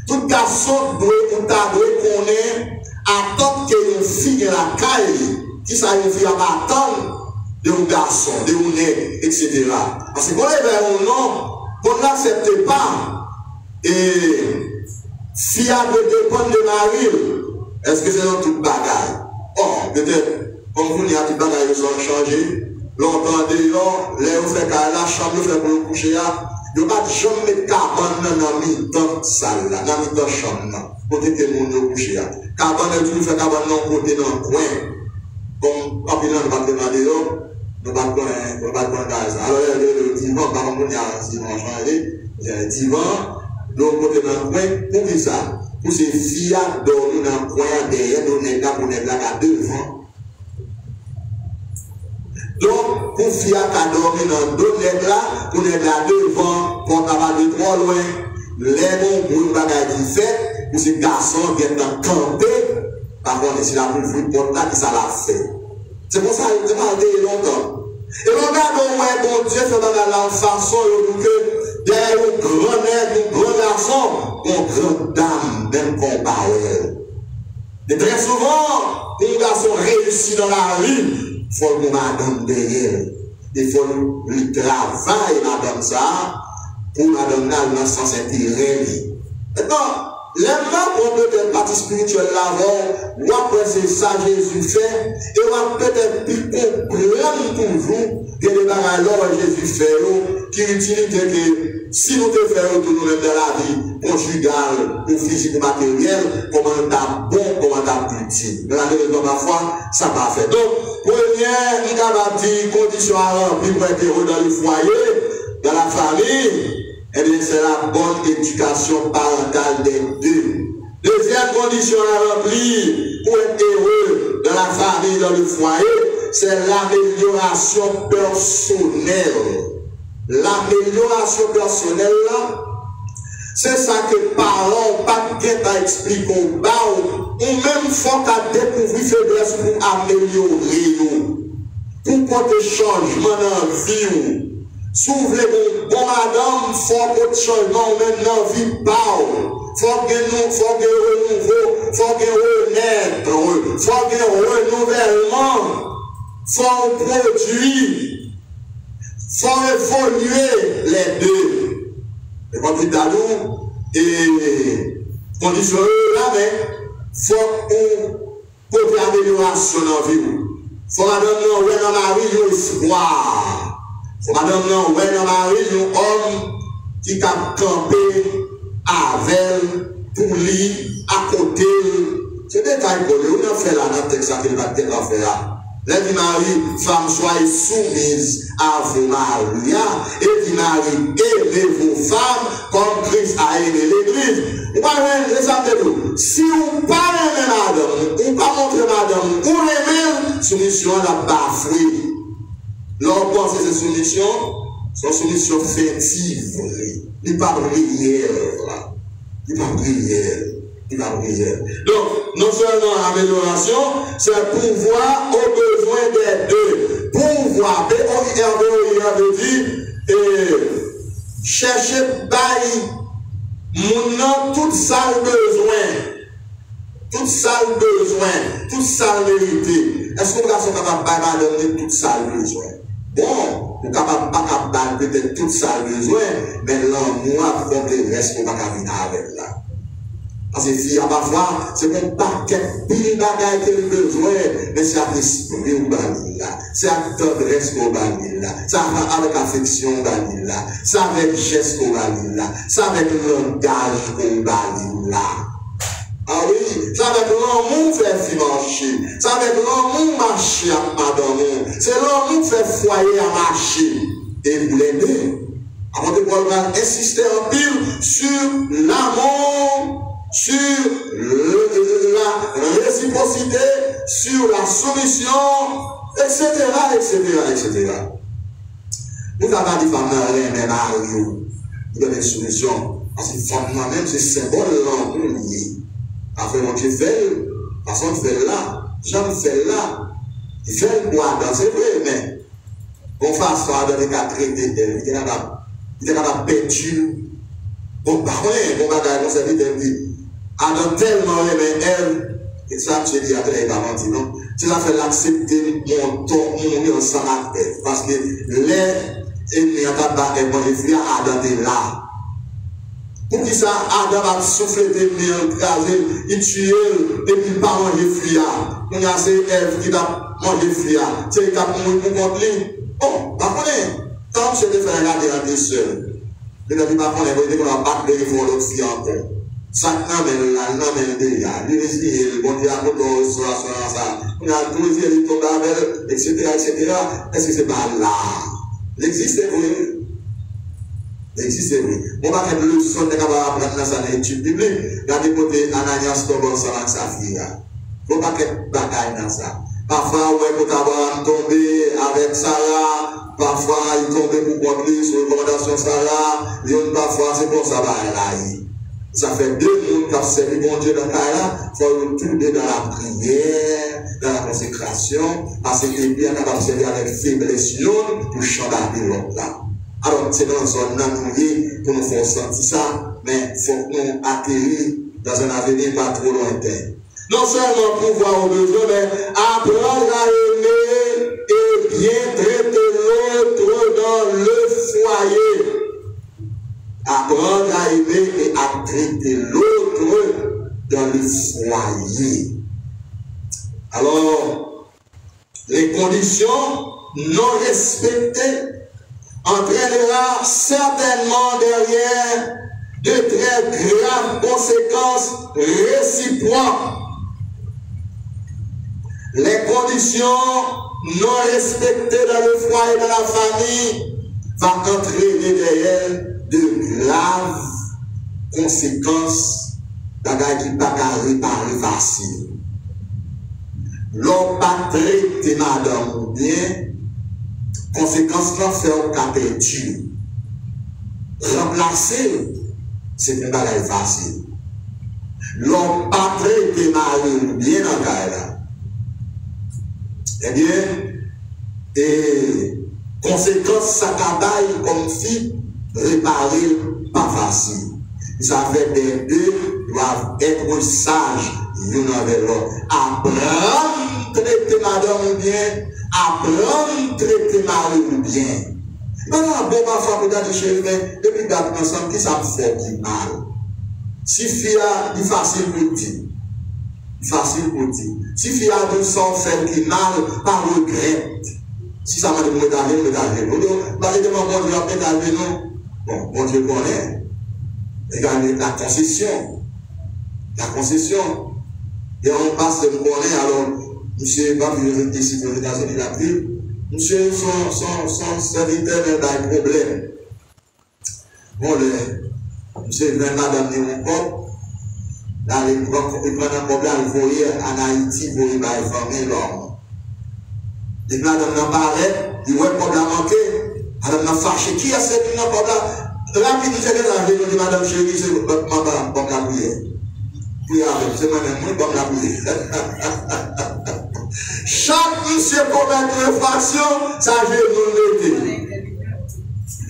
Tout garçon doit connaître, attendre qu'il y ait une fille dans la caille, qui ça une fille à attendre de un garçon, de un nez, etc. Parce que quand on est vers un nom, on n'accepte pas. Et si elle veut dépendre de Marie, est-ce que c'est dans toute bagaille? Oh, peut-être, comme vous n'y a tout bagaille, ils ont changé. Longtemps dehors, les gens fait la chambre, ils font pour le coucher. Ils ne vont pas jamais mettre cabane dans la mi-temps salle, dans la mi-temps chambre. Côté que les gens couché. Cabane, ils toujours fait cabane dans le côté, dans le coin. Comme, quand ils ne vont pas demander, nous ne vont pas prendre gaz. Alors, le divan, par exemple, il y a un divan changé, il y a un divan. Donc, côté dans le coin, pour qui ça? Pour ces filles dormir dans le coin, derrière, nous sommes pour les blagues à devant. Donc, pour filles qui dormir dans deux nègres là, pour les là devant, pour travailler de trop loin, les bons pour une bagarre qui fait, pour ces garçons qui viennent camper, par contre, c'est la pour vous porte là qui ça l'a fait. C'est pour ça que je m'ai longtemps. Et regardons, ouais, bon Dieu, fait dans la façon, que derrière un grand nègre, un grand garçon, une grande dame, même comparée. Et très souvent, un garçon réussit dans la vie, il faut que madame derrière. Il faut le travail, madame ça, pour madame là, dans le sens intérêt. Maintenant, les gens qui ont peut-être partie spirituelle là-bas, ou après c'est ça Jésus fait, et on va peut-être plus comprendre toujours que les bagages Jésus fait, qui utilise que si nous te faisons tout nous-mêmes dans la vie, conjugale, ou physique ou matérielle, comment t'as bon, comment t'as utile. Mais la vérité, parfois, ça va faire. Donc, première, il va dire, condition à remplir pour être heureux dans le foyer, dans la famille, eh bien, c'est la bonne éducation parentale des deux. Deuxième condition à remplir pour être heureux dans la famille, dans le foyer, c'est l'amélioration personnelle. L'amélioration personnelle, c'est ça que parents, pas de expliquer au bas, ou même faut qu'à découvrir faiblesse pour améliorer nous, pour porter changement dans la vie. Si vous voulez, bon madame, faut que changement même dans la vie, faut que renouveau, faut que renaître, faut que renouvellement, faut produire. Il faut évoluer les deux. Et quand tu as et condition là, mais il faut une amélioration dans la vie. Il faut madame non, ouais, dans la vie, un espoir. Il faut madame non, ouais, dans la vie, un homme qui a campé avec pour lui, à côté. C'est des détails qu'on a fait là dans le texte qu'il va faire là. Là, dit Marie, femme, soyez soumise à vos maris. Et dit maris, aimez vos femmes comme Christ a aimé l'Église. Vous voyez, ça me dit, si vous ne parlez pas madame, ou pas montrer madame, ou aimez, soumission la bafouée. L'on pense que c'est soumission, c'est soumission fétive. Il n'est pas prière. Il n'est pas prière. Il n'est pas prière. Donc, non seulement amélioration, c'est pouvoir au besoin des deux. Pouvoir, B-O-I-R-V-O-I veut dire, chercher, bailler, mon tout ça besoin. Tout ça besoin. Tout ça mérité. Est-ce que vous êtes capable de bailler tout ça besoin? Bon, vous n'êtes pas capable de peut-être tout ça besoin, mais l'amour a fait le reste qu'on va venir avec là. Parce que si parfois, c'est un paquet de bagages que le besoin, mais c'est à l'esprit au banil là, c'est à tendresse au banil là, c'est avec affection au banil là, c'est avec geste au banil là, c'est avec langage au banil là. Ah oui, c'est avec l'amour fait marcher, c'est avec l'amour marcher à madame, c'est l'amour fait foyer à marcher. Et vous l'aider. Avant de pouvoir insister en pile sur l'amour, sur la réciprocité, sur la soumission, etc., etc., etc. Vous avez dit femme mais Mario, vous avez une soumission, parce que femme moi-même, c'est symbole l'amour lié. Après, mon Dieu fait, parce qu'on fait là, j'en fais là, il fait le bois dans, c'est vrai, mais on fasse ça dans les cas traités d'elle, il est capable de peinture. Bon, par contre, on va dire, on s'est dit, Adam tellement aimé elle, et ça, je dis, après, il va mentir, non? C'est ça fait l'accepter mon ton, mon ensemble à elle, parce que les ennemis en tabac et manger fruit, Adam est là. Pour qui ça, Adam a soufflé des miens, écrasé, il tue, et puis il pas manger fruit. On a ces Ève qui a mangé fruit. C'est le cas pour nous contre lui. Bon, par contre, quand je te fais regarder en deux seuls, je ne dis pas qu'on est qu'on a battu les fois l'autre fille encore. Ça n'amène là, n'amène déjà. Lui, il bon Dieu a monté sur ça. On a tout les yeux, il tombe avec, etc., etc. Est-ce que c'est pas là? L'existe, oui. L'existe, oui. On va faire le leçon de apprendre dans sa étude biblique. Regardez côté Ananias tombe ensemble avec sa fille. Il ne faut pas qu'il bataille dans ça. Parfois, ouais, pour avoir tombé avec Sarah, parfois, il tombe pour contre sur recommandation Sarah, et parfois, c'est pour ça, là. Ça fait 2 mondes qui ont servi mon Dieu dans le cas-là, il faut retourner dans la prière, dans la consécration, parce que c'est bien capable de servir avec faiblesse pour chanter l'autre là. Alors, c'est dans une zone non pour nous faire sentir ça, mais il faut que nous atterrir dans un avenir pas trop lointain. Non seulement pouvoir au besoin, mais apprendre à aimer et bien traiter l'autre dans le foyer. Apprendre à aimer et à traiter l'autre dans le foyer. Alors, les conditions non respectées entraînera certainement derrière de très graves conséquences réciproques. Les conditions non respectées dans le foyer et dans la famille vont entraîner derrière de graves conséquences qui ne pas réparer facile. L'homme pas traité madame bien, conséquences qu'on fait au cas perdu. Remplacer, c'est une bagaille facile. L'homme pas traité mari bien en cas là. Eh bien, et conséquences, ça cabaye comme fille, réparer pas facile. Ça fait des deux doivent être sages l'un avec l'autre. Apprendre à traiter madame bien, apprendre à traiter mari bien. Maintenant, bon, parfois, vous avez chez vous, depuis d'être ensemble, qui ça fait du mal. Si fille a du facile pour dire. Facile pour dire. Si fille a du sang fait qui mal, pas regrette. Si ça m'a dit, vous m'étalez, vous m'étalez. Vous m'avez demandé, bon Dieu, vous m'étalez, non? Bon, bon Dieu connaît. Regardez la concession. La concession. Et on passe de me connaître, alors, monsieur, pas vu ici aux États-Unis, la ville. Monsieur, son serviteur n'a pas de problème. Bon, c'est une madame de mon corps. Là, il prend un problème, il voyait en Haïti, il voyait par la famille, l'homme. Et madame n'a pas arrêté, il voit le problème manqué. Madame n'a fâché. Qui a cette problème? Rapidement, c'est madame chérie, c'est madame, comme la prière. Prière avec, c'est moi-même, comme la prière. Chaque monsieur commet une infraction, ça j'ai nous.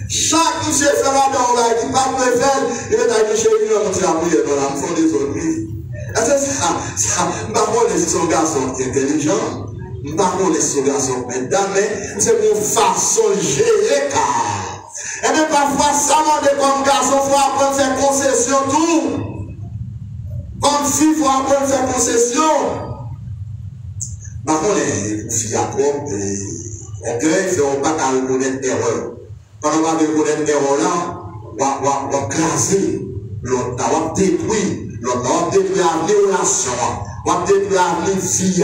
Chaque monsieur fait la dent, il va pas le faire, il va dire chérie, il va monter la prière dans la fond des autres. C'est ça, je ne sais pas si son garçon est intelligent, je ne sais pas si son garçon est mesdames, mais c'est une façon de gérer car. Et bien parfois, ça m'a dit comme garçon, il faut apprendre à faire concession tout. Comme fille, il faut apprendre à faire concession. Par contre, les filles apprennent, on ne peut pas reconnaître l'erreur. Quand on va reconnaître l'erreur là, on va classer, on va détruire, on va détruire la relation, on va détruire la vie.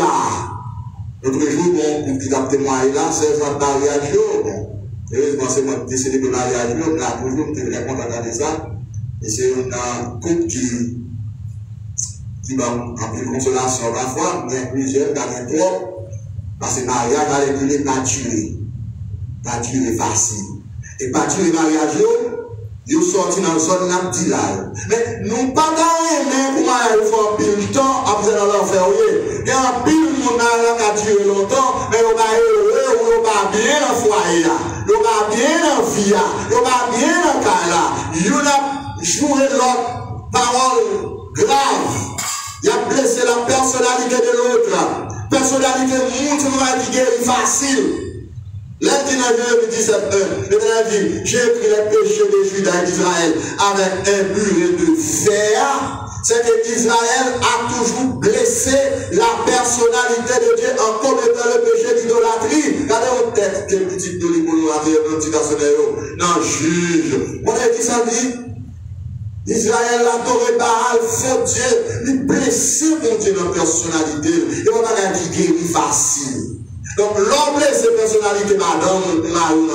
L'autre jour, on qui a témoigné là, c'est un mariage. Heureusement, c'est moi qui décidé de mariage, on a toujours été très content de ça. Et c'est un couple qui va avoir une consolation parfois, mais plusieurs, dans les trois, parce que le mariage va être pas duré facile. Et pas duré mariage, ils sont sortis dans la zone naturelle. Mais nous pas d'ailleurs pour mariage, il faut un pile de temps, après leur faire, il y a un pile de monde qui a duré longtemps, mais on va heureux, on va bien dans le foyer, on va bien dans la vie, on va bien dans le cas. Il a joué l'autre parole grave. Il a blessé la personnalité de l'autre. Personnalité montre qui guérit facile. L'Éternel dit 17, l'Éternel dit, j'ai pris les péchés des Juifs d'Israël avec un buret de fer. C'est que Israël a toujours blessé la personnalité de Dieu en commettant le péché d'idolâtrie. Regardez votre tête, quel petit de l'Ibono avait un petit garçon. Non, juge. On a dit ça dit. Israël a adoré Baal, faux Dieu, il blessé mon Dieu dans la personnalité. Et on a dit guéri facile. Donc, l'homme blessé personnalité, madame, Marie, il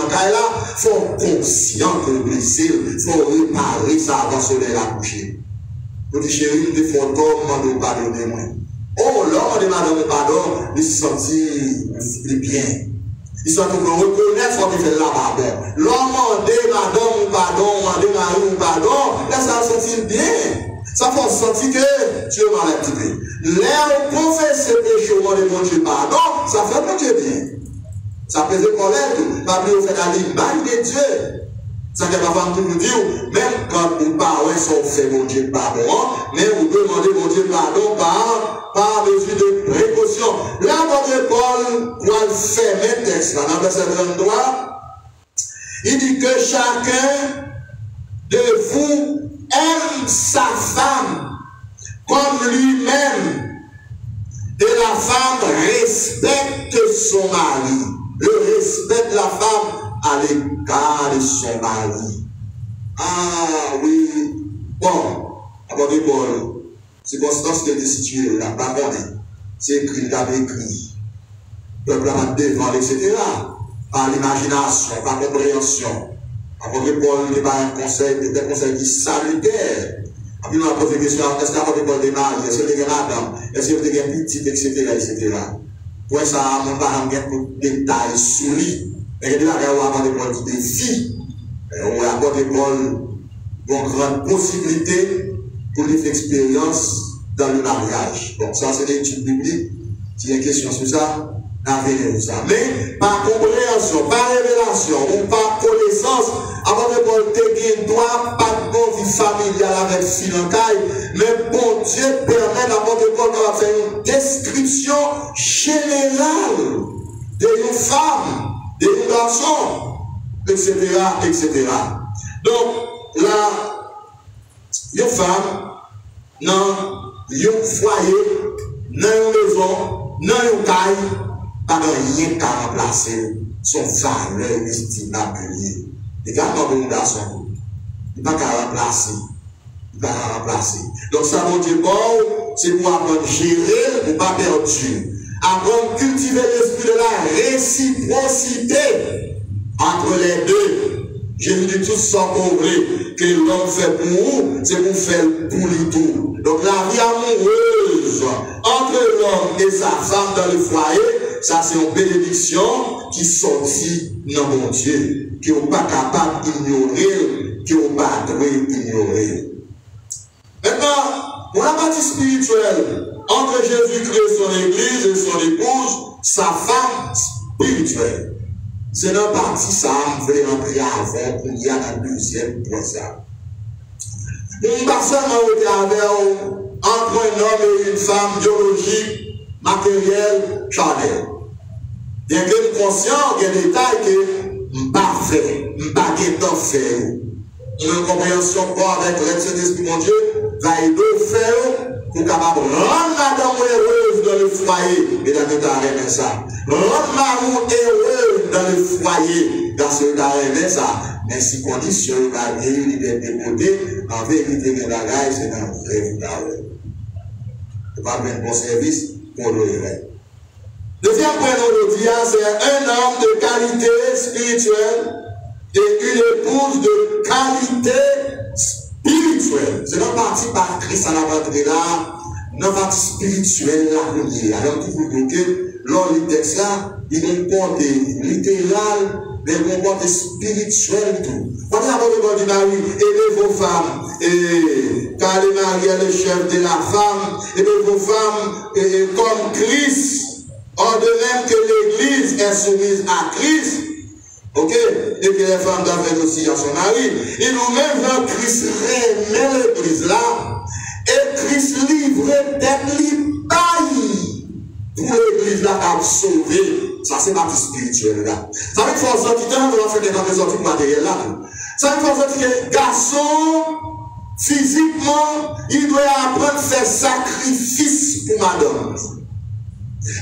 faut conscient que blessé, il faut réparer ça avant de la coucher. Vous dites, chérie, il faut me pardonner moi. Oh, l'homme de madame pardon, il se sentit bien. Il sont pour reconnaître ce qu'il fait là-bas. L'homme de madame pardon, de Marie pardon, là ça se sentit bien. Ça fait sentir que Dieu m'a rectifié. L'air confesser péché au nom de mon Dieu pardon, ça fait mon Dieu bien. Ça fait connaître, pas plus au fait la ligne de Dieu. Ça fait pas tout nous dire, même quand vous parlez sans faire mon Dieu pardon, mais vous demandez mon Dieu pardon par mesure de précaution. Là, votre Paul doit fermer le texte. Dans le verset 23, il dit que chacun de vous aime sa femme comme lui-même, et la femme respecte son mari. Le respect de la femme à l'égard de son mari. Ah oui, bon, apôtre Paul, circonstance qui est située là, pas bonne. C'est écrit, il avait écrit. Le peuple a devant, etc. Par l'imagination, par compréhension. Apôtre Paul n'est pas un conseil, c'est un conseil qui salutaire. Puis nous avons posé la question, est-ce qu'apôtre Paul est marié, est-ce qu'il est madame, est-ce qu'il est petit, etc. Pour ça, mon parent a un détail sur lui. Et il y a apôtre Paul qui défie. On a apôtre Paul une grande possibilité pour les expériences dans le mariage. Donc ça, c'est l'étude biblique. S'il y a une question sur ça, ça. Mais par compréhension, par révélation ou par connaissance, avant de Paul te doit pas de bonne vie familiale avec filancaille, mais bon Dieu permet d'abord de Paul de faire une description générale d'une femme, d'un garçon, etc., etc. Donc là, une femme, dans un foyer, dans une maison, dans une caille, pas de rien qu'à remplacer son valeur estimable. Les gars, dans le garçon, il n'y a pas qu'à remplacer. Il n'y a pas qu'à remplacer. Donc, ça, mon Dieu, bon, c'est pour apprendre à gérer, pour ne pas perdre Dieu. Apprendre à cultiver l'esprit de la réciprocité entre les deux. Jésus dit tout ça qu'on veut que l'homme fait pour vous, c'est pour faire pour lui tout. Donc la vie amoureuse entre l'homme et sa femme dans le foyer, ça c'est une bénédiction qui sortit dans mon Dieu, qui n'est pas capable d'ignorer, qui n'est pas d'ignorer. Maintenant, pour la partie spirituelle, entre Jésus-Christ et son église et son épouse, sa femme spirituelle. C'est dans la partie ça, on veut rentrer avant, qu'on y a la deuxième point ça. On va seulement regarder entre un homme et une femme biologique, matérielle, charnelle. Bien que nous conscients, il y a des détails que je ne pas fait, je ne pas faire. Une compréhension pas avec l'aide Saint-Esprit, mon Dieu, va aider faire pour capable rendre madame heureuse dans le foyer. Mesdames et messieurs, ça. Rendre madame heureuse dans le foyer. Dans ce cas, ça. Mais si condition, la vie est démodée, en vérité, les bagages, c'est dans le vrai vous. C'est pas un bon service pour le rêve. Deuxième point aujourd'hui, c'est un homme de qualité spirituelle et une épouse de qualité spirituelle. C'est dans partie par Christ à la rentrée là, dans partie spirituelle là, alors qu'il faut dire que lors du texte là, il y a un côté littéral, mais un côté spirituel tout. Quand on a dit Marie, aimez vos femmes, et car le mari est le chef de la femme, aimez vos femmes comme Christ. Or de même que l'Église est soumise à Christ, ok, et que les femmes doivent être aussi à son mari, et nous-mêmes, dans Christ, remet l'Église là, et Christ livre tête libre pour l'Église là à sauver. Ça, c'est partie spirituelle là. Ça veut dire qu'il faut sortir, on va faire des sorties matérielles là. Ça veut dire que garçon, physiquement, il doit apprendre à faire sacrifice pour madame.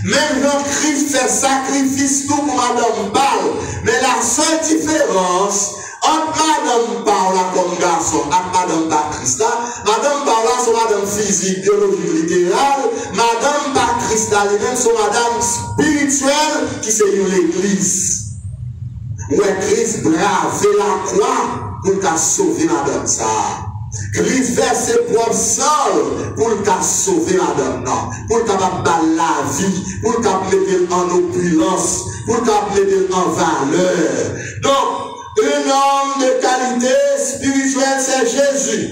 Même quand Christ fait sacrifice tout pour madame parle, mais la seule différence entre madame parle comme garçon et madame par Christ, madame parle c'est madame physique, biologique, littérale, madame par Christ, elle-même c'est madame spirituelle qui c'est l'église. Où Christ brave la croix pour qu'à sauver madame ça. Christ verse ses propres sang pour qu'à sauver madame, non, pour qu'à battre la vie, pour qu'à mettre en opulence, pour qu'à mettre en valeur. Donc, un homme de qualité spirituelle, c'est Jésus.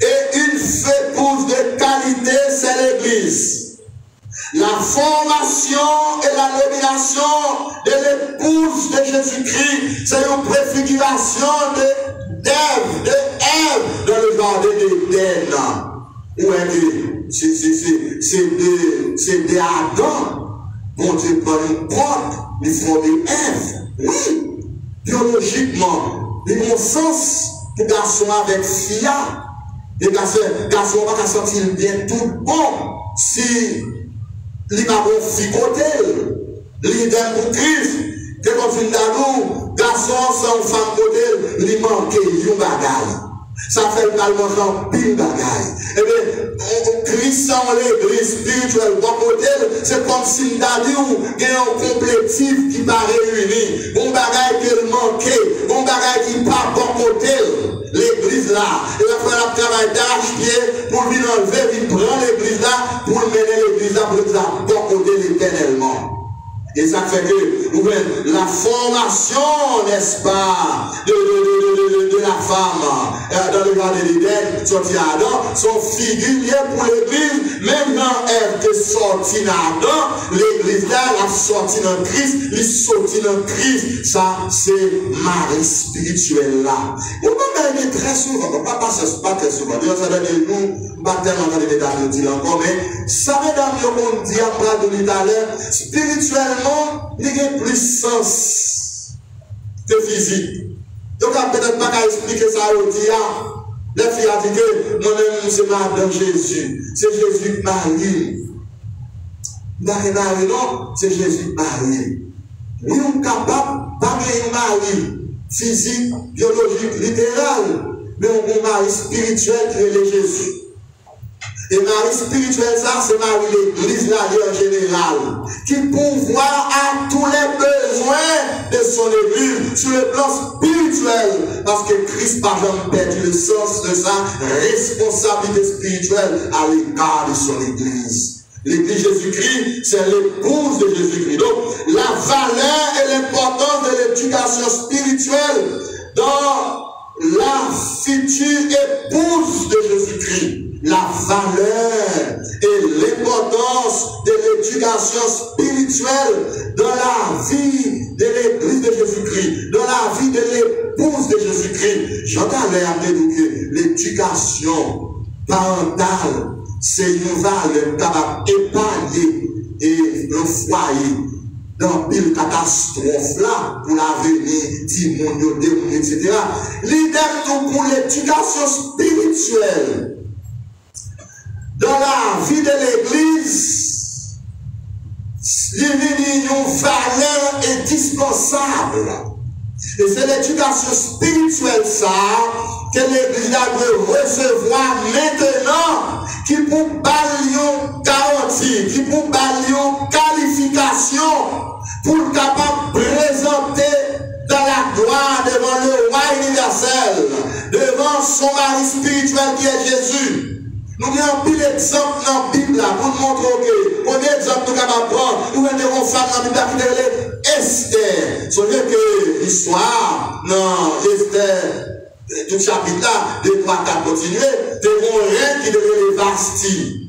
Et une épouse de qualité, c'est l'Église. La formation et la nomination de l'épouse de Jésus-Christ, c'est une préfiguration d'Ève dans le jardin d'Éden. Où c'est des Adam. Bon Dieu prend une porte, il forme Ève. Oui. Biologiquement, il y a un sens pour garçon avec fille. Les garçons ne vont pas sentir bien tout bon si il va bon fille côté. L'idée pour Christ, que comme une d'amour, garçon sans femme côté, il manque un bagage. Ça fait également un pile bagaille. Eh bien, Christ sans l'église spirituelle, bon côté, c'est comme si nous il y a un complétif qui va réunir. Bon bagaille qui manquait, bon bagaille qui part bon côté. L'église là, il va faire un travail d'arrache-pied pour lui enlever, il prend l'église là, pour mener l'église là, pour l'église là, bon côté éternellement. Et ça fait que la formation, n'est-ce pas, de la femme dans le jardin d'Éden, sorti Adam, sont figurés pour l'église, même dans Ève qui est sorti d'Adam, l'église là, elle a sorti dans Christ, il est sorti dans Christ. Ça, c'est Marie spirituelle là. On va gagner très souvent, pas très souvent, ça donne nous, pas tellement dans les médailles, dire encore, mais ça mesdames, on dit après de l'Italien, spirituellement, il y a plus sens que physique. Donc, peut-être pas qu'à expliquer ça au dia. Les filles ont dit que moi-même, c'est Madame Jésus. C'est Jésus Marie. Marie, non, c'est Jésus Marie. Nous sommes capables de Marie physique, biologique, littérale, mais on a Marie spirituelle qui est Jésus. Et mari spirituel, ça, c'est mari l'église là en général, qui pourvoit à tous les besoins de son église sur le plan spirituel, parce que Christ n'a jamais perdu le sens de sa responsabilité spirituelle à l'égard de son église. L'église Jésus-Christ, c'est l'épouse de Jésus-Christ. Donc, la valeur et l'importance de l'éducation spirituelle dans la future épouse de Jésus-Christ. La valeur et l'importance de l'éducation spirituelle dans la vie de l'église de Jésus-Christ, dans la vie de l'épouse de Jésus-Christ. J'entends dire que l'éducation parentale, c'est une valeur capable d'épargner et le foyer dans une catastrophe là pour l'avenir, Timon, etc. L'idée pour l'éducation spirituelle dans la vie de l'église, il y a une valeur indispensable. Et c'est l'éducation spirituelle ça que l'église doit recevoir maintenant, qui pour balayer garantie, qui pour balayer qualification, pour capable présenter dans la gloire devant le roi universel, devant son mari spirituel qui est Jésus. Nous avons pile d'exemples dans la Bible pour nous montrer que, on est exemple nous capables de prendre, nous avons une femme dans la Bible qui est Esther. Songez que l'histoire, non, Esther, tout chapitre là, 2, 3, 4 continuer, c'est un reine qui devait Vasti.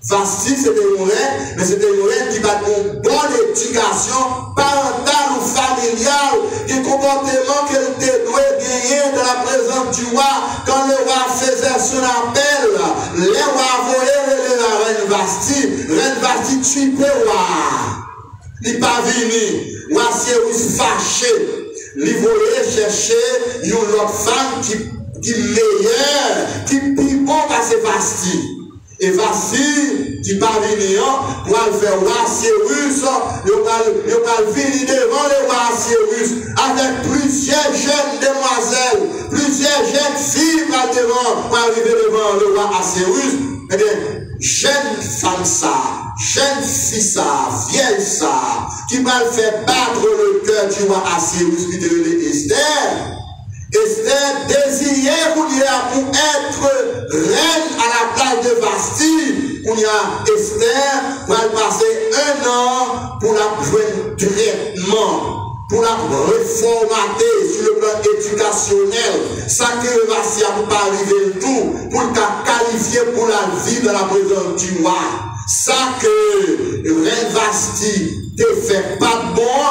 Vasti, c'était un reine, mais c'était un reine qui va avoir une bonne éducation parentale ou familiale, des comportements qu'elle devait gagner dans la présence du roi. Quand le roi faisait son appel, les rois voyaient la reine Vasti. Reine Vasti tue le roi. Il n'est pas venu. Roi Cyrus fâché. Il voulait chercher une autre femme qui est meilleure, qui est plus bon que ces Vasti. Et Vasti, qui pas venir pour faire roi Cyrus, il va venir devant le roi Cyrus avec plusieurs jeunes demoiselles, plusieurs jeunes filles pour arriver devant le roi Cyrus. Eh bien, jeune femme ça, jeune fille ça, vieille ça, qui va faire battre le cœur du roi Cyrus, qui devait Esther. Esther désirait pour être reine à la place de Vasti. Pour Esther va passer 1 an pour la prendre traitement, pour la reformater sur le plan éducationnel. Ça que Vasti a pas arrivé le tout, pour la qualifier pour la vie dans la présence du roi. Ça que reine Vasti te fait pas de bon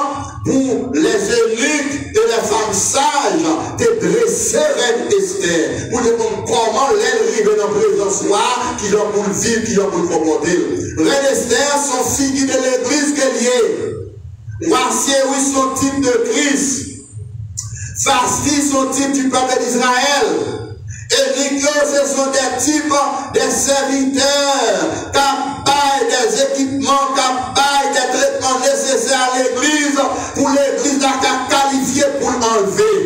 pour les eunuques et les femmes sages, te dresser reine Esther, pour dire comment elle arrive dans la présence roi, qui ont pour le vivre, qui ont pour le comporter. Reine Esther, son figure de l'église qu'elle est. Voici, oui, son type de Christ. Vasti, son type du peuple d'Israël. Et Nico, ce sont des types, des serviteurs, capables des équipements, capables des traitements nécessaires à l'église, pour l'église d'Aka qualifiée pour l'enlever.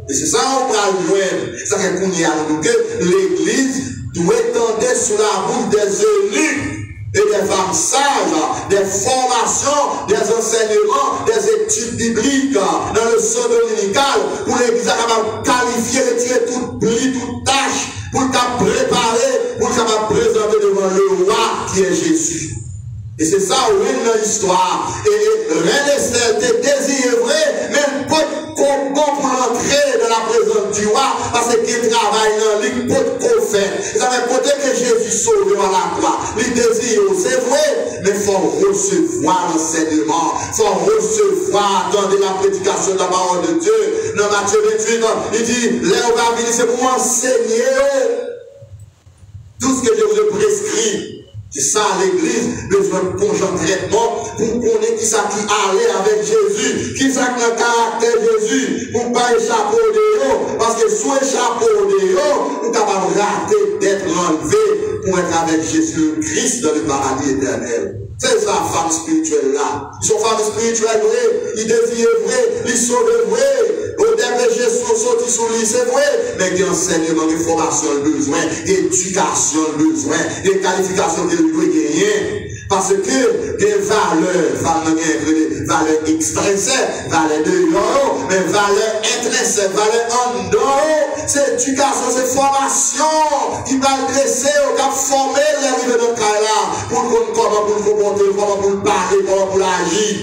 Et c'est ça qu'on va le voir. C'est ça qu'on y a nous que l'église doit tendre sous la bouche des eunuques et des femmes sages, des formations, des enseignements, des études bibliques dans le son dominical, pour l'église capable de qualifier, de tirer toute pli, toute tâche, pour la préparer, pour la présenter devant le roi qui est Jésus. Et c'est ça, oui, dans l'histoire. Et Reine Esther était désirée vrai, mais pas de bon pour l'entrer dans la présence du roi, parce qu'il travaille dans lui, pas de faire. Ça veut dire que Jésus sauve à la croix. Il désire, c'est vrai, mais il faut recevoir l'enseignement, il faut recevoir, attendre la prédication de la parole de Dieu. Dans Matthieu 28, il dit, là on va venir, c'est pour m'enseigner tout ce que je vous ai prescrit. C'est ça l'église, besoin de conjoint traitement pour connaître qui ça qui allait avec Jésus, qui ça qui le caractère Jésus, pour ne pas échapper au déo, parce que sous échapper au déo, on est capable de rater d'être enlevé pour être avec Jésus Christ dans le paradis éternel. C'est ça, femme spirituelle là. Ils sont femmes spirituelles vraies, ils désirent vrai, ils sauvent vrai. Au dernier Jésus sorti sur lui, c'est vrai, mais il y a enseignement, des formations besoin, d'éducation besoin, des qualifications que lui gagner. Parce que des valeurs extrinsèques, valeurs de l'eau, mais valeurs intrinsèques, valeurs en dehors, c'est éducation, c'est formation qui va dresser, qui va former les niveaux de là pour comment pour le comporter, comment pour le parler, comment pour l'agir.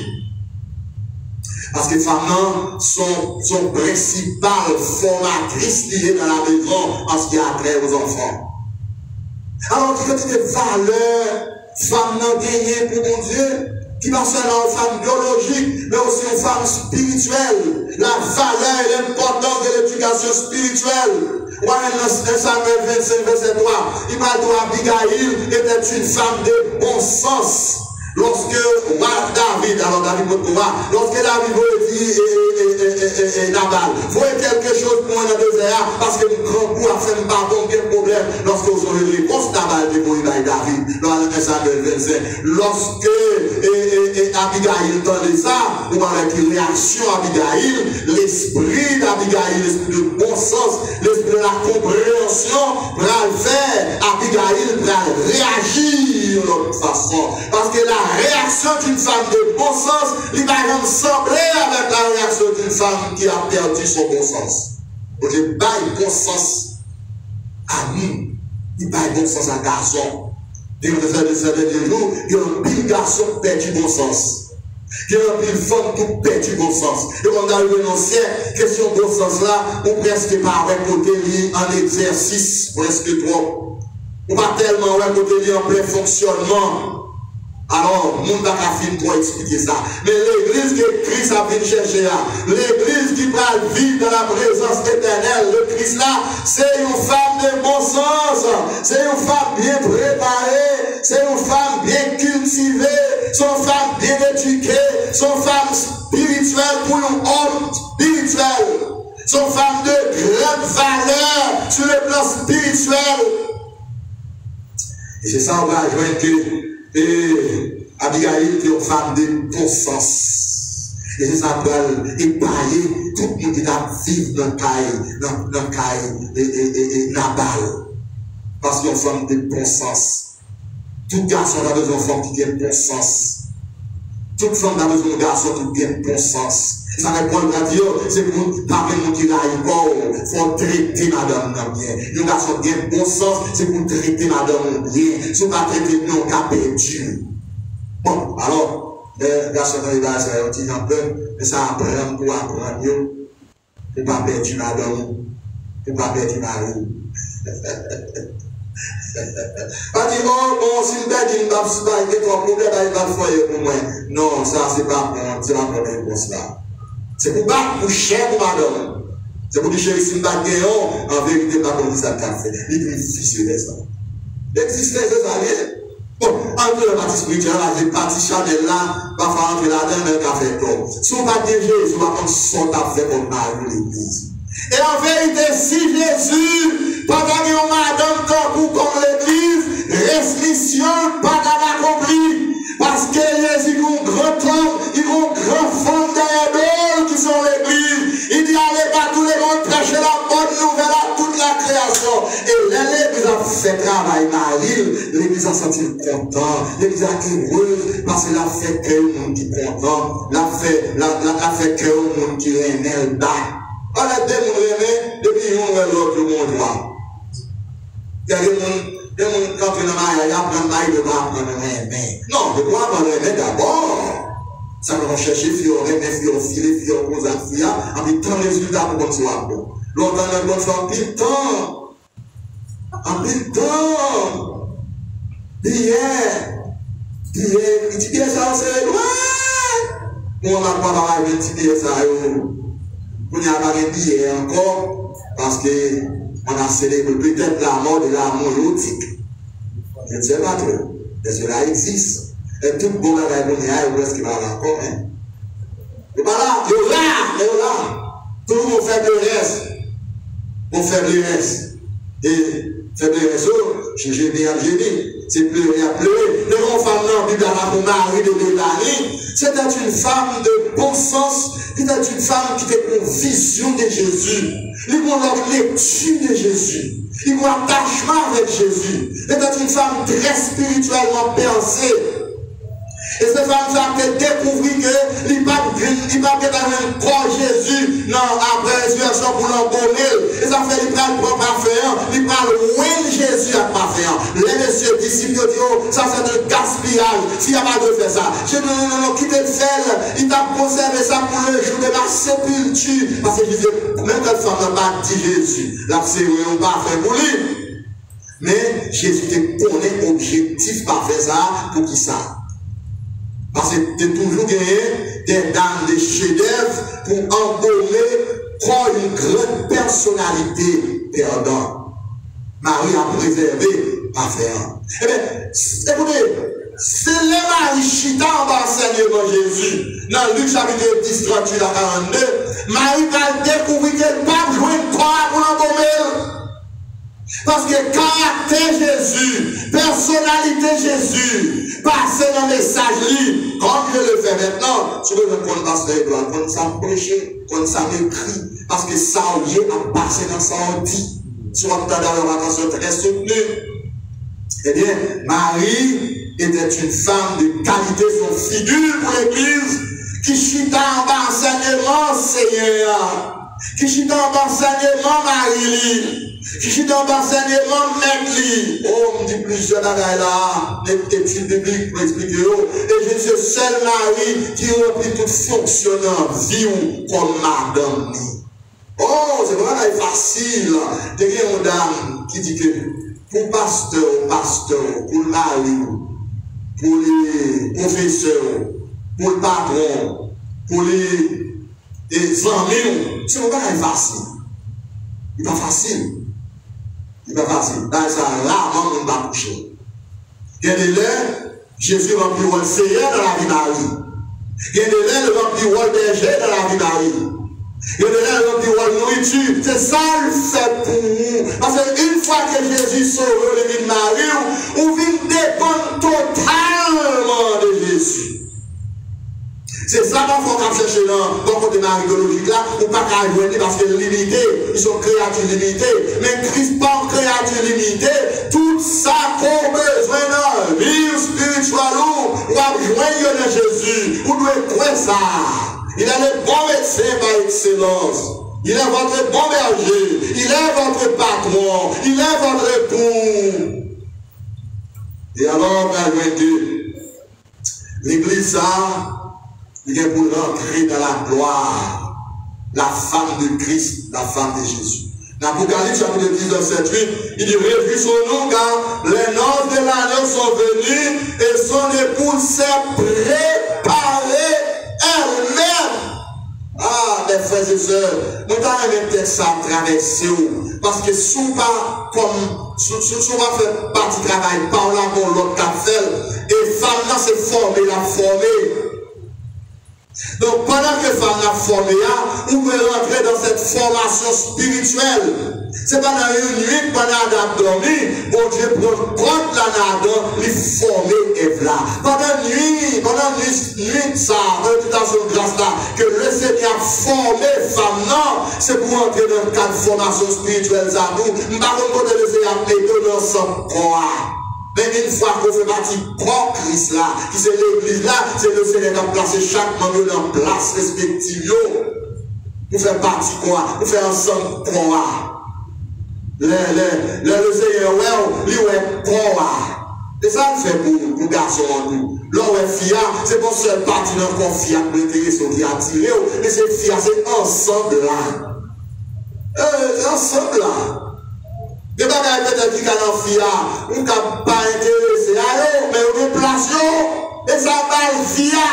Parce que les femmes sont principales formatrices liées dans la maison en ce qui a trait aux enfants. Alors, il y a des valeurs, femmes n'ont gagné pour mon Dieu, qui pas seulement une femme biologique, mais aussi une femme spirituelle. La valeur et l'importance de l'éducation spirituelle. Dans Samuel 25, verset 3, il m'a dit Abigail était une femme de bon sens. Lorsque David, alors David lorsque David veut dire Nabal, voyez quelque chose pour moi dans le désert, parce que le grand coup a fait un pardon, quel problème, lorsque vous aurez une réponse, Nabal dit pour David, dans Samuel 25, lorsque Abigail entendait ça, vous voyez une réaction Abigail, l'esprit d'Abigail, l'esprit de bon sens, l'esprit de la compréhension, va le faire, Abigail va réagir de l'autre façon, parce que la réaction d'une femme de bon sens, il va ressembler avec la réaction d'une femme qui a perdu son bon sens. Donc, il va bon sens à nous, il va bon sens à garçon. Dans ces derniers jours, il y a un pile garçon qui perd du bon sens. Il y a un pile femme qui perd du bon sens. Et quand on arrive dans cette question de bon sens là, on presque pas côté en exercice, presque trop. On va tellement côté en plein fonctionnement. Alors, le monde n'a pas fini pour expliquer ça. Mais l'église que Christ a venu chercher là, l'église qui va vivre dans la présence éternelle, le Christ là, c'est une femme de bon sens, c'est une femme bien préparée, c'est une femme bien cultivée, c'est une femme bien éduquée, c'est une femme spirituelle pour un homme spirituel, c'est une femme de grande valeur sur le plan spirituel. Et c'est ça, on va joindre que et Abigail était une femme de bon sens. Et c'est ça qui épailler tout le monde qui a vécu dans le caille et Nabal. Parce qu'il y a une femme de bon sens. Tout garçon a besoin d'une femme qui a bon sens. Toute femme a besoin d'un garçon qui a bon sens. Ça répond à Dieu, c'est pour nous parler de qui n'arrive pas, il faut traiter madame bien. Le garçon qui a bon sens, c'est pour traiter madame bien. Si on va traiter nous, on a perdu. Bon, alors, le garçon qui arrive à un petit peu, mais ça apprend pour apprendre, pour ne pas perdre madame, pour ne pas perdre mari. Pas dire, oh, bon, si je perds une baffe, il y a un problème, il va faire pour moi. Non, ça, c'est pas bon, c'est la bonne réponse là. C'est pour battre pour cher pour madame. C'est pour dire, chérie, si je bats en vérité, pas comme ça qu'a fait. Il est difficile de ça. L'existence des années. Bon, entre le parti spirituel, les partis Chanel là, va faire entrer là-dedans, mais qu'a fait tort. Si on va dire Jésus, on va prendre son tap fait comme Marie l'église. Et en vérité, si Jésus, pendant que madame tant comme l'église, restriction, pas d'accompli. Parce que Jésus, il a un grand homme, il a un grand femme derrière qui sont l'église. Il dit, allez pas tous les mondes prêcher la bonne nouvelle à toute la création. Et l'église a fait travail Marie, l'église a senti content, l'église a heureuse, parce qu'elle a fait que le monde qui est content, l'a fait que le monde qui est elle bas. On a deux mondes depuis on est l'autre monde là. Il y a des mondes, quand on a marié, il y a plein de mariés de bas, on a mais non, de quoi on a d'abord. Ça va chercher fio, fio, filet, fio, cause à fia, avec tant de résultats pour qu'on soit bon. Longtemps, on a fait en pile temps. En pile temps. Hier, il dit bien ça, c'est loin. On n'a pas parlé de dire ça, on n'y a pas de billet encore, parce qu'on a célébré peut-être la mort de l'amour érotique. Je ne sais pas trop, mais cela existe. Et tout le monde a répondu, où est-ce qu'il va encore, hein? Et voilà, il est là. Tout le monde fait le reste. On fait le reste. Et fait des réseaux, j'ai gémé, c'est pleurer à pleurer. Les grandes femmes dans la Bible, pour Marie de Béthanie, c'était une femme de bon sens, c'était une femme qui était une vision de Jésus, il a une lecture de Jésus, il a un attachement avec Jésus. C'était une femme très spirituellement pensée. Et cette femme a découvert que il n'a pas croire Jésus dans la résurrection pour l'embaumer. Et ça fait qu'il prend le parfum, il prend loin Jésus à parfum. Les messieurs disciples disent, ça c'est un gaspillage. S'il n'y a pas de faire ça, je dis non, quittez le sel, il t'a conservé ça pour le jour de ma sépulture. Parce que Jésus, même quand femme n'a pas dit Jésus, la c'est un parfum pour lui. Mais Jésus te connaît objectif par faire ça pour qui ça? Parce que tu as toujours gagné des dames, des chefs-d'œuvre pour embaumer pour une grande personnalité perdant. Marie a préservé parfait. Eh bien, écoutez, c'est le Marie Chita en bas enseignement Jésus. Dans Luc chapitre 10, 38 à 42, Marie a découvert qu'elle n'a pas besoin de croire pour l'embaumer. Parce que caractère Jésus, personnalité Jésus, passer dans le message, comme je le fais maintenant, tu veux me prendre pasteur Edouard, quand ça prêcher, quand ça m'écrit, parce que ça y est à passer dans sa dit. Tu vas entendre leur attention très soutenue. Eh bien, Marie était une femme de qualité, son figure pour l'église, qui chita en bas enseignement Seigneur, qui chita en bas enseignement Marie, qui chita en bas enseignement Mekli. Oh, on me dit plusieurs bagailles là, des études bibliques pour expliquer. Et Jésus, seul Marie qui remplit toute fonctionnant, vie comme madame. Oh, c'est vraiment facile. Il y a une dame qui dit que pour pasteur, pour le mari, pour les professeurs, pour le patron, pour les amis, c'est vraiment facile. Il n'est pas facile. Il n'est pas facile. Dans ça, rarement, on va coucher. Il y a des lèvres, Jésus remplit le Seigneur dans la vie de Marie. Il y a des lèvres, remplit le berger dans la vie de Marie. Il y a des lèvres, remplit le nourriture. C'est ça le fait pour nous. Parce qu'une fois que Jésus sauve le vie de Marie, on vient dépendre totalement de Jésus. C'est ça qu'on faut chercher dans le côté marigologique là, ou pas qu'à joindre parce que limité, ils sont créatures limitées. Mais Christ pas créature limitée, tout ça qu'on a besoin d'un vie spirituel ou à joindre Jésus, vous devez croire ça. Il est le bon médecin par excellence. Il est votre bon berger. Il est votre patron. Il est votre époux. Et alors, l'église ça, il est pour rentrer dans la gloire, la femme de Christ, la femme de Jésus. Dans l'Apocalypse, chapitre 10, verset 8, il dit, réjouissons-nous car les noces de l'agneau sont venues et son épouse s'est préparée elle-même. Ah, mes frères et sœurs, nous avons un texte à traverser. Parce que si on va faire partie du travail, par là, pour l'autre qu'a fait, et femme là, c'est formée, la formée. Donc pendant que femme l'a formé, on veut rentrer dans cette formation spirituelle. C'est pas dans une nuit pendant Adam dormi, bon Dieu prend compte là Adam, lui former Ève là. Pendant nuit ça, de grâce là, que le Seigneur a formé femme non, c'est pour entrer dans le cadre de formation spirituelle ça nous. Nous ne pouvons pas le Seigneur mettre dans son corps. Mais une fois qu'on fait partie du corps Christ là, qui c'est l'église là, c'est le Seigneur qui a placé chaque membre dans place respective pour faire partie quoi, pour faire ensemble quoi. Le Seigneur, lui, est quoi. Et ça le fait pour garçon en nous. Là où est fia, c'est pour seule partie d'un corps fia pour l'intéresser, qui a attiré, mais c'est fia, c'est ensemble là. Ensemble là. Des bagages peut-être qui ont fia, on ne peut pas intéresser à eux, mais on déplace et ça va fia.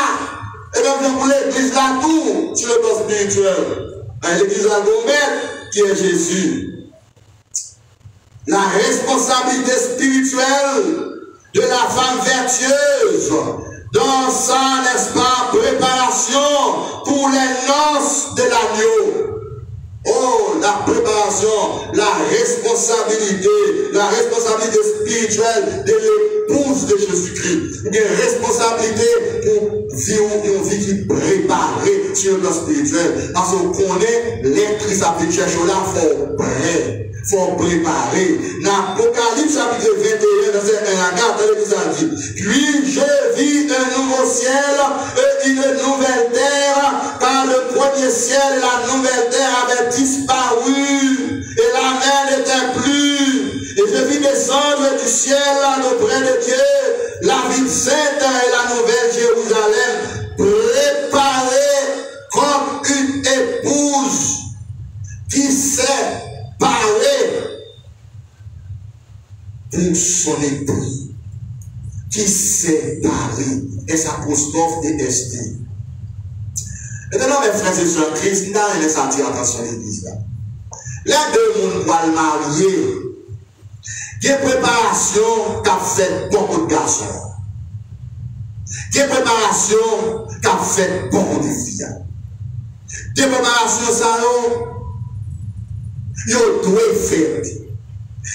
Et bien, pour l'église là, tout, sur le plan spirituel. L'église là, qui est Jésus. La responsabilité spirituelle de la femme vertueuse dans sa, n'est-ce pas, préparation pour les noces de l'agneau. Oh, la préparation, la responsabilité spirituelle de l'épouse de Jésus-Christ. Une responsabilité pour vivre une vie qui est préparée sur le plan spirituel. Parce qu'on connaît les Christ à chercher là, il faut prêt. Il faut préparer. Dans l'Apocalypse chapitre 21, verset 1 à 4, il a dit, puis je vis un nouveau ciel et une nouvelle terre, car le premier ciel et la nouvelle terre avaient disparu et la mer n'était plus. Et je vis descendre du ciel auprès de Dieu la ville sainte et la nouvelle Jérusalem, préparée comme une épouse qui s'est parler pour son époux, qui s'est paré, et s'apostrophe de Esther. Maintenant, mes frères et sœurs, Christ n'a rien senti attention à l'église là. Les deux mondes vont le marier. Il y a préparation qu'a fait beaucoup de garçons. Il y a préparation qu'a fait beaucoup de filles. Il y a préparation ça, il doit faire.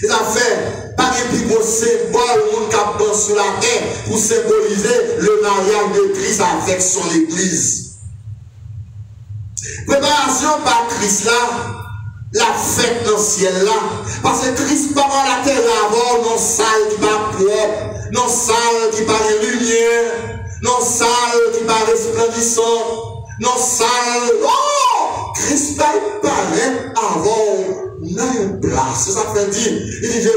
Il a fait pas de plus beau symbole monde qui a sur la terre pour symboliser le mariage de Christ avec son église. Préparation par Christ là, la fête dans le ciel là. Parce que Christ pas dans la terre avant, non salle qui va propre, non salle qui va lumière, non salle qui va resplendissant, non salle. Oh! Christ paraît avant. Dans une place, ça fait dire, il dit, je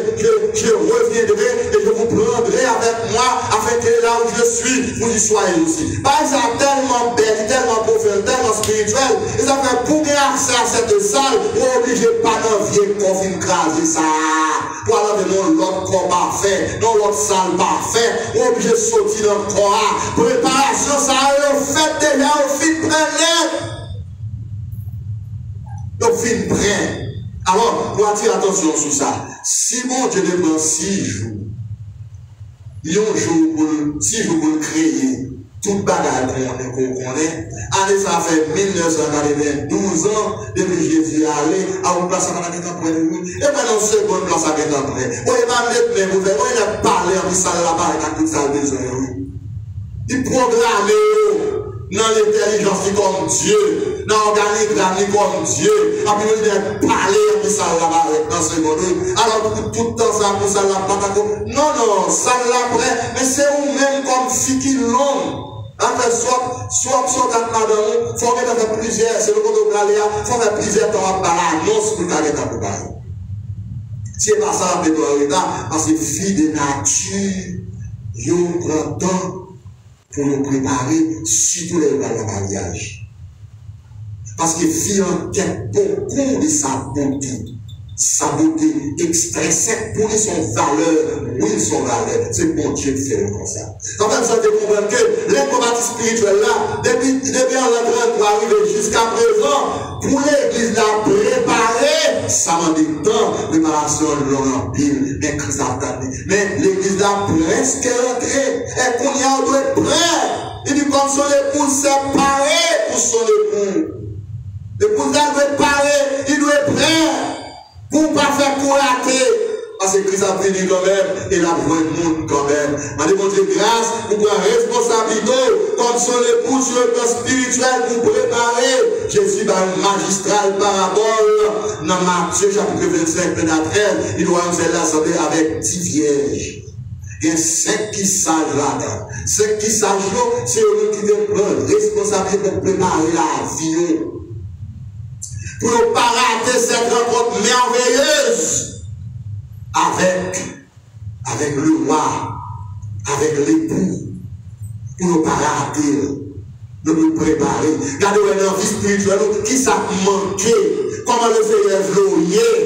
reviendrai et je vous prendrai avec moi afin que là où je suis, vous y soyez aussi. Parce que c'est tellement belle, tellement profonde, tellement spirituel, et ça fait pour gagner accès à cette salle, vous n'êtes obligé pas d'envier qu'on vienne craser ça. Pour aller dans l'autre corps parfait, dans l'autre salle parfait, vous êtes obligé de sortir dans le corps. Préparation, ça a fait déjà au film prêt. Au film prêt. Alors, pour attirer l'attention sur ça, si mon Dieu ne prend 6 jours, 6 jours pour créer toute bagarre qu'on connaît, allez, ça fait 1992 ans, depuis Jésus est allé, à une place à la guette après lui, et maintenant, seconde place à la guette après. Vous voyez, pas mettre mes mouvements, vous voyez, parler en salle là-bas avec toute salle besoin, oui. Il programme dans l'intelligence comme Dieu, dans l'organigramme comme Dieu, après il de parler de ça là-bas dans ce monde. Alors tout le temps ça pour ça là-bas. Non, ça là-après, mais c'est vous-même comme fille qui l'ont. Après, soit madame, il faut faire plusieurs, c'est le monde de Galéa, il faut faire plusieurs temps par l'annonce pour carrer ta boubaille. Si c'est pas ça, parce que fille de nature, il prend temps pour nous préparer, surtout les mariage. Parce que fille enquête beaucoup de sa beauté extrinsèque pour son valeur, oui, son valeur. C'est bon Dieu qui fait comme ça. En fait, vous devez comprendre que les combats spirituels là, depuis en pour arriver jusqu'à présent, pour l'église la préparer, ça m'a dit temps, préparation de l'empire, mais Christ a tardé. Mais l'église là presque rentrée, et qu'on y a doit être prêt. Il dit comme son épouse s'est paré pour son époux. L'épouse là doit être paré, il doit être prêt. Pour ne pas faire courater, parce que Christ a venu quand même, et il a besoin de monde quand même. M'a demandé grâce pour prendre responsabilité, comme son époux sur le plan spirituel, pour préparer. Jésus va une magistrale parabole, dans Matthieu chapitre 25, verset 13, il doit nous l'assemblée avec 10 vierges. Il y a 5 qui sages là-dedans. 5 qui sages, c'est eux qui doivent prendre responsabilité pour préparer la vie. Pour ne pas rater cette rencontre merveilleuse avec le roi, avec l'époux. Pour ne pas rater, de nous préparer. Regardez dans la vie spirituelle, qui ça manqué, comment le Seigneur glorieux,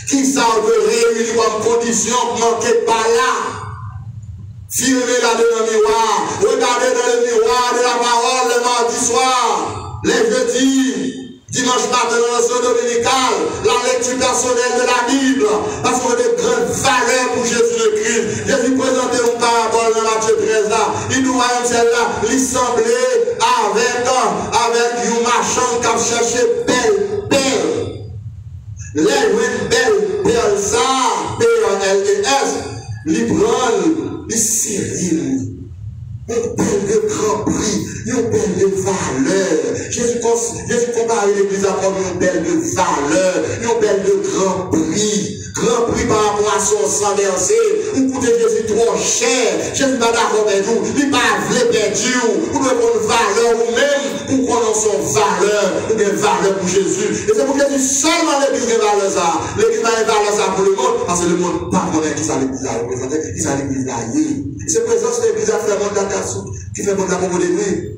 qui ça veut réunir comme condition, manquer pas là. Filmez regardez dans le miroir, regardez dans le miroir de la parole le mardi soir, les jeudis. Dimanche matin dans la semaine dominicale, la lecture personnelle de la Bible, parce qu'on a de grandes valeurs pour Jésus le Christ. Jésus présentait une parabole dans Matthieu 13 là, il doit celle-là, il semblait avec une marchande qui a cherché belle. Les belle perle ça, P-E-L-E-S, il prend, il cyrille. Un bel grand prix, une belle valeur. Jésus compare l'église à comme une belle valeur, une belle grand prix. Grand prix par rapport à son sang versé. Vous coûtez Jésus trop cher. Jésus n'a pas d'accord avec vous. Il n'a pas voulu perdre. Vous devez prendre valeur vous-même pour qu'on ait son valeur. Ou bien valeur pour Jésus. Et c'est pour Jésus seulement l'église a valeur ça. L'église a valeur ça pour le monde. Parce que le monde ne pas connaît qui ça l'église a représenté. Qui ça l'église a lié. C'est présent sur l'église a fait un monde d'attention. Qui fait un monde d'amour de nuit.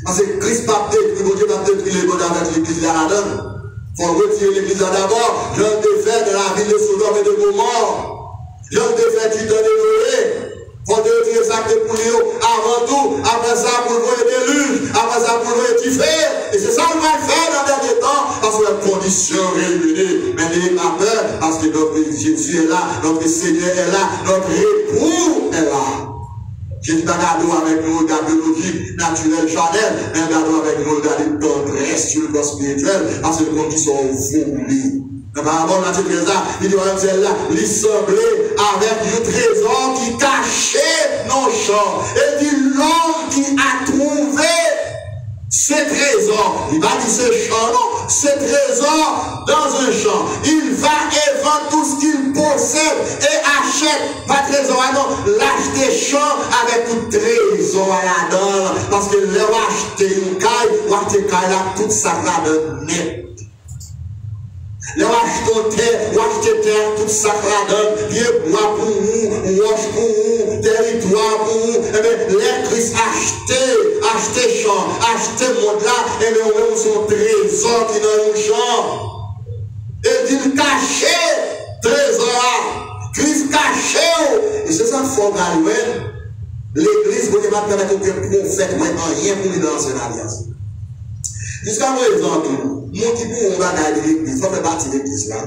Parce que Christ n'a pas détruit, Dieu n'a pas détruit les mondes avec l'église à la donne. Il faut retirer l'église d'abord. Jean te fait de la ville de Sodome et de Gomorrhe. Jean te fait du temps de Noé. Il faut retirer ça pour lui avant tout. Après ça, pour le voir le déluge. Après ça, pour le voir le feu. Et c'est ça qu'on va faire dans le dernier temps. Parce que la condition réunie. Mais n'ayez pas peur. Parce que notre Jésus est là. Notre Seigneur est là. Notre époux est là. Je ne dis pas gardons avec nos regards biologiques, naturels, charnels, mais gardons avec nos regards de tendresse sur le plan spirituel, parce que les gens qui sont volés. Dans la parole, il dit, là, il semblait avec un trésor qui cachait nos champs. Et dit, l'homme qui a trouvé ce trésor, il va dire ce champ, non, ce trésor dans un champ, il va et vend tout ce qu'il possède et achète, pas trésor, non, lâche des champs avec tout trésor à la donne, parce que là, on acheter une caille, on acheter caille là, tout ça là de net. Là, on achète terre, tout ça là donne, vieux bois pour nous, roche pour nous, territoire pour nous, et bien, les Christ acheter champ, acheter monde là, et bien, on a son trésor qui est dans le champ. Et dit caché, trésor là, Christ caché, et c'est ça qu'il faut garder. L'église, vous ne pouvez pas permettre aucun prophète, mais rien pour lui dans l'ancienne alliance. Jusqu'à présent, mon qui pour on va dans l'église, il faut faire partie de l'église là.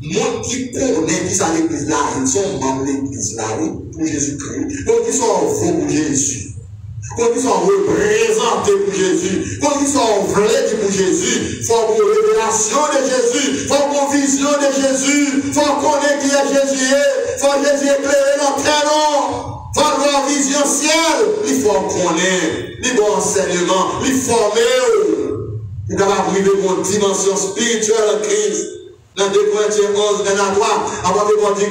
Mon qui connaît qui ça l'église là, ils sont membres de l'église là, oui, pour Jésus-Christ. Donc ils sont faux pour Jésus. Quand ils sont représentés pour Jésus, quand ils sont vrais pour Jésus, il faut une révélation de Jésus, il faut une vision de Jésus, il faut connaître qui est Jésus, il faut Jésus éclairer notre nom. Il faut avoir une vision ciel, il faut connaître, il faut enseignement, il faut former. Pour capable vivre une dimension spirituelle en Christ. Dans 2 Corinthiens 11, 1 à 3, avant de dire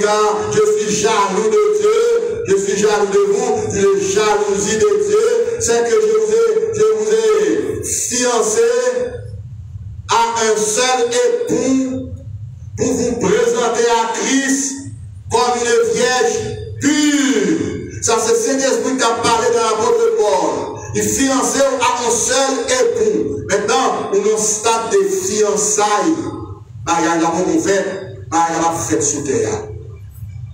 je suis jaloux de Dieu, je suis jaloux de vous, la jalousie de Dieu, c'est que je vous ai fiancé à un seul époux pour vous présenter à Christ comme une vierge pure. Ça, c'est le Saint-Esprit qui a parlé dans l'apôtre Paul. Il fiancé à un seul époux. Maintenant, on est au stade de fiançailles. Il y a un fait, il y a fait sous terre.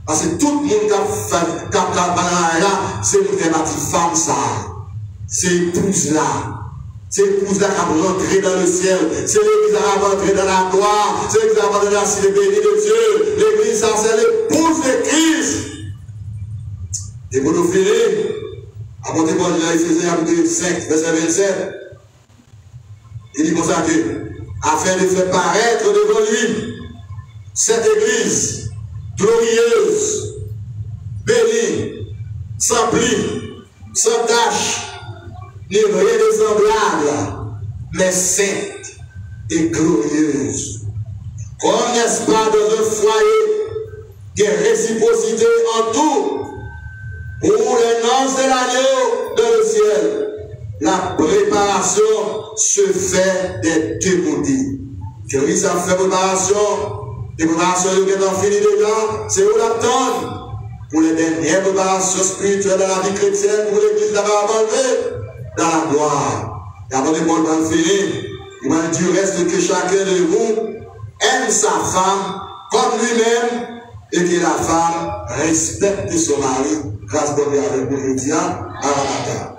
Parce que tout le monde qui a fait là, c'est une femme ça. C'est épouse là. C'est l'épouse là qui a rentré dans le ciel. C'est l'église qui a rentré dans la gloire. C'est l'église qui a rentré dans la cité bénie de Dieu. L'église, ça, c'est l'épouse de Christ. Et pour nous finir, apportez moi dans Ephésiens 5, verset 27. Il dit comme ça que, afin de faire paraître devant lui cette église glorieuse, bénie, sans pli, sans tache, ni rien de semblable, mais sainte et glorieuse. Comme n'est-ce pas dans un foyer qui est réciprocité en tout, pour les noces de l'agneau dans le ciel, la préparation se fait des deux côtés. Jésus a fait préparation, les préparations qui sont finies déjà, c'est où l'attendre pour les dernières préparations spirituelles dans la vie chrétienne, pour l'église d'avoir abandonné dans la gloire. Et avant de prendre fini, il m'a dit du reste que chacun de vous aime sa femme comme lui-même et que la femme respecte son mari. Grâce à Dieu, avec vous, je dis à la matin.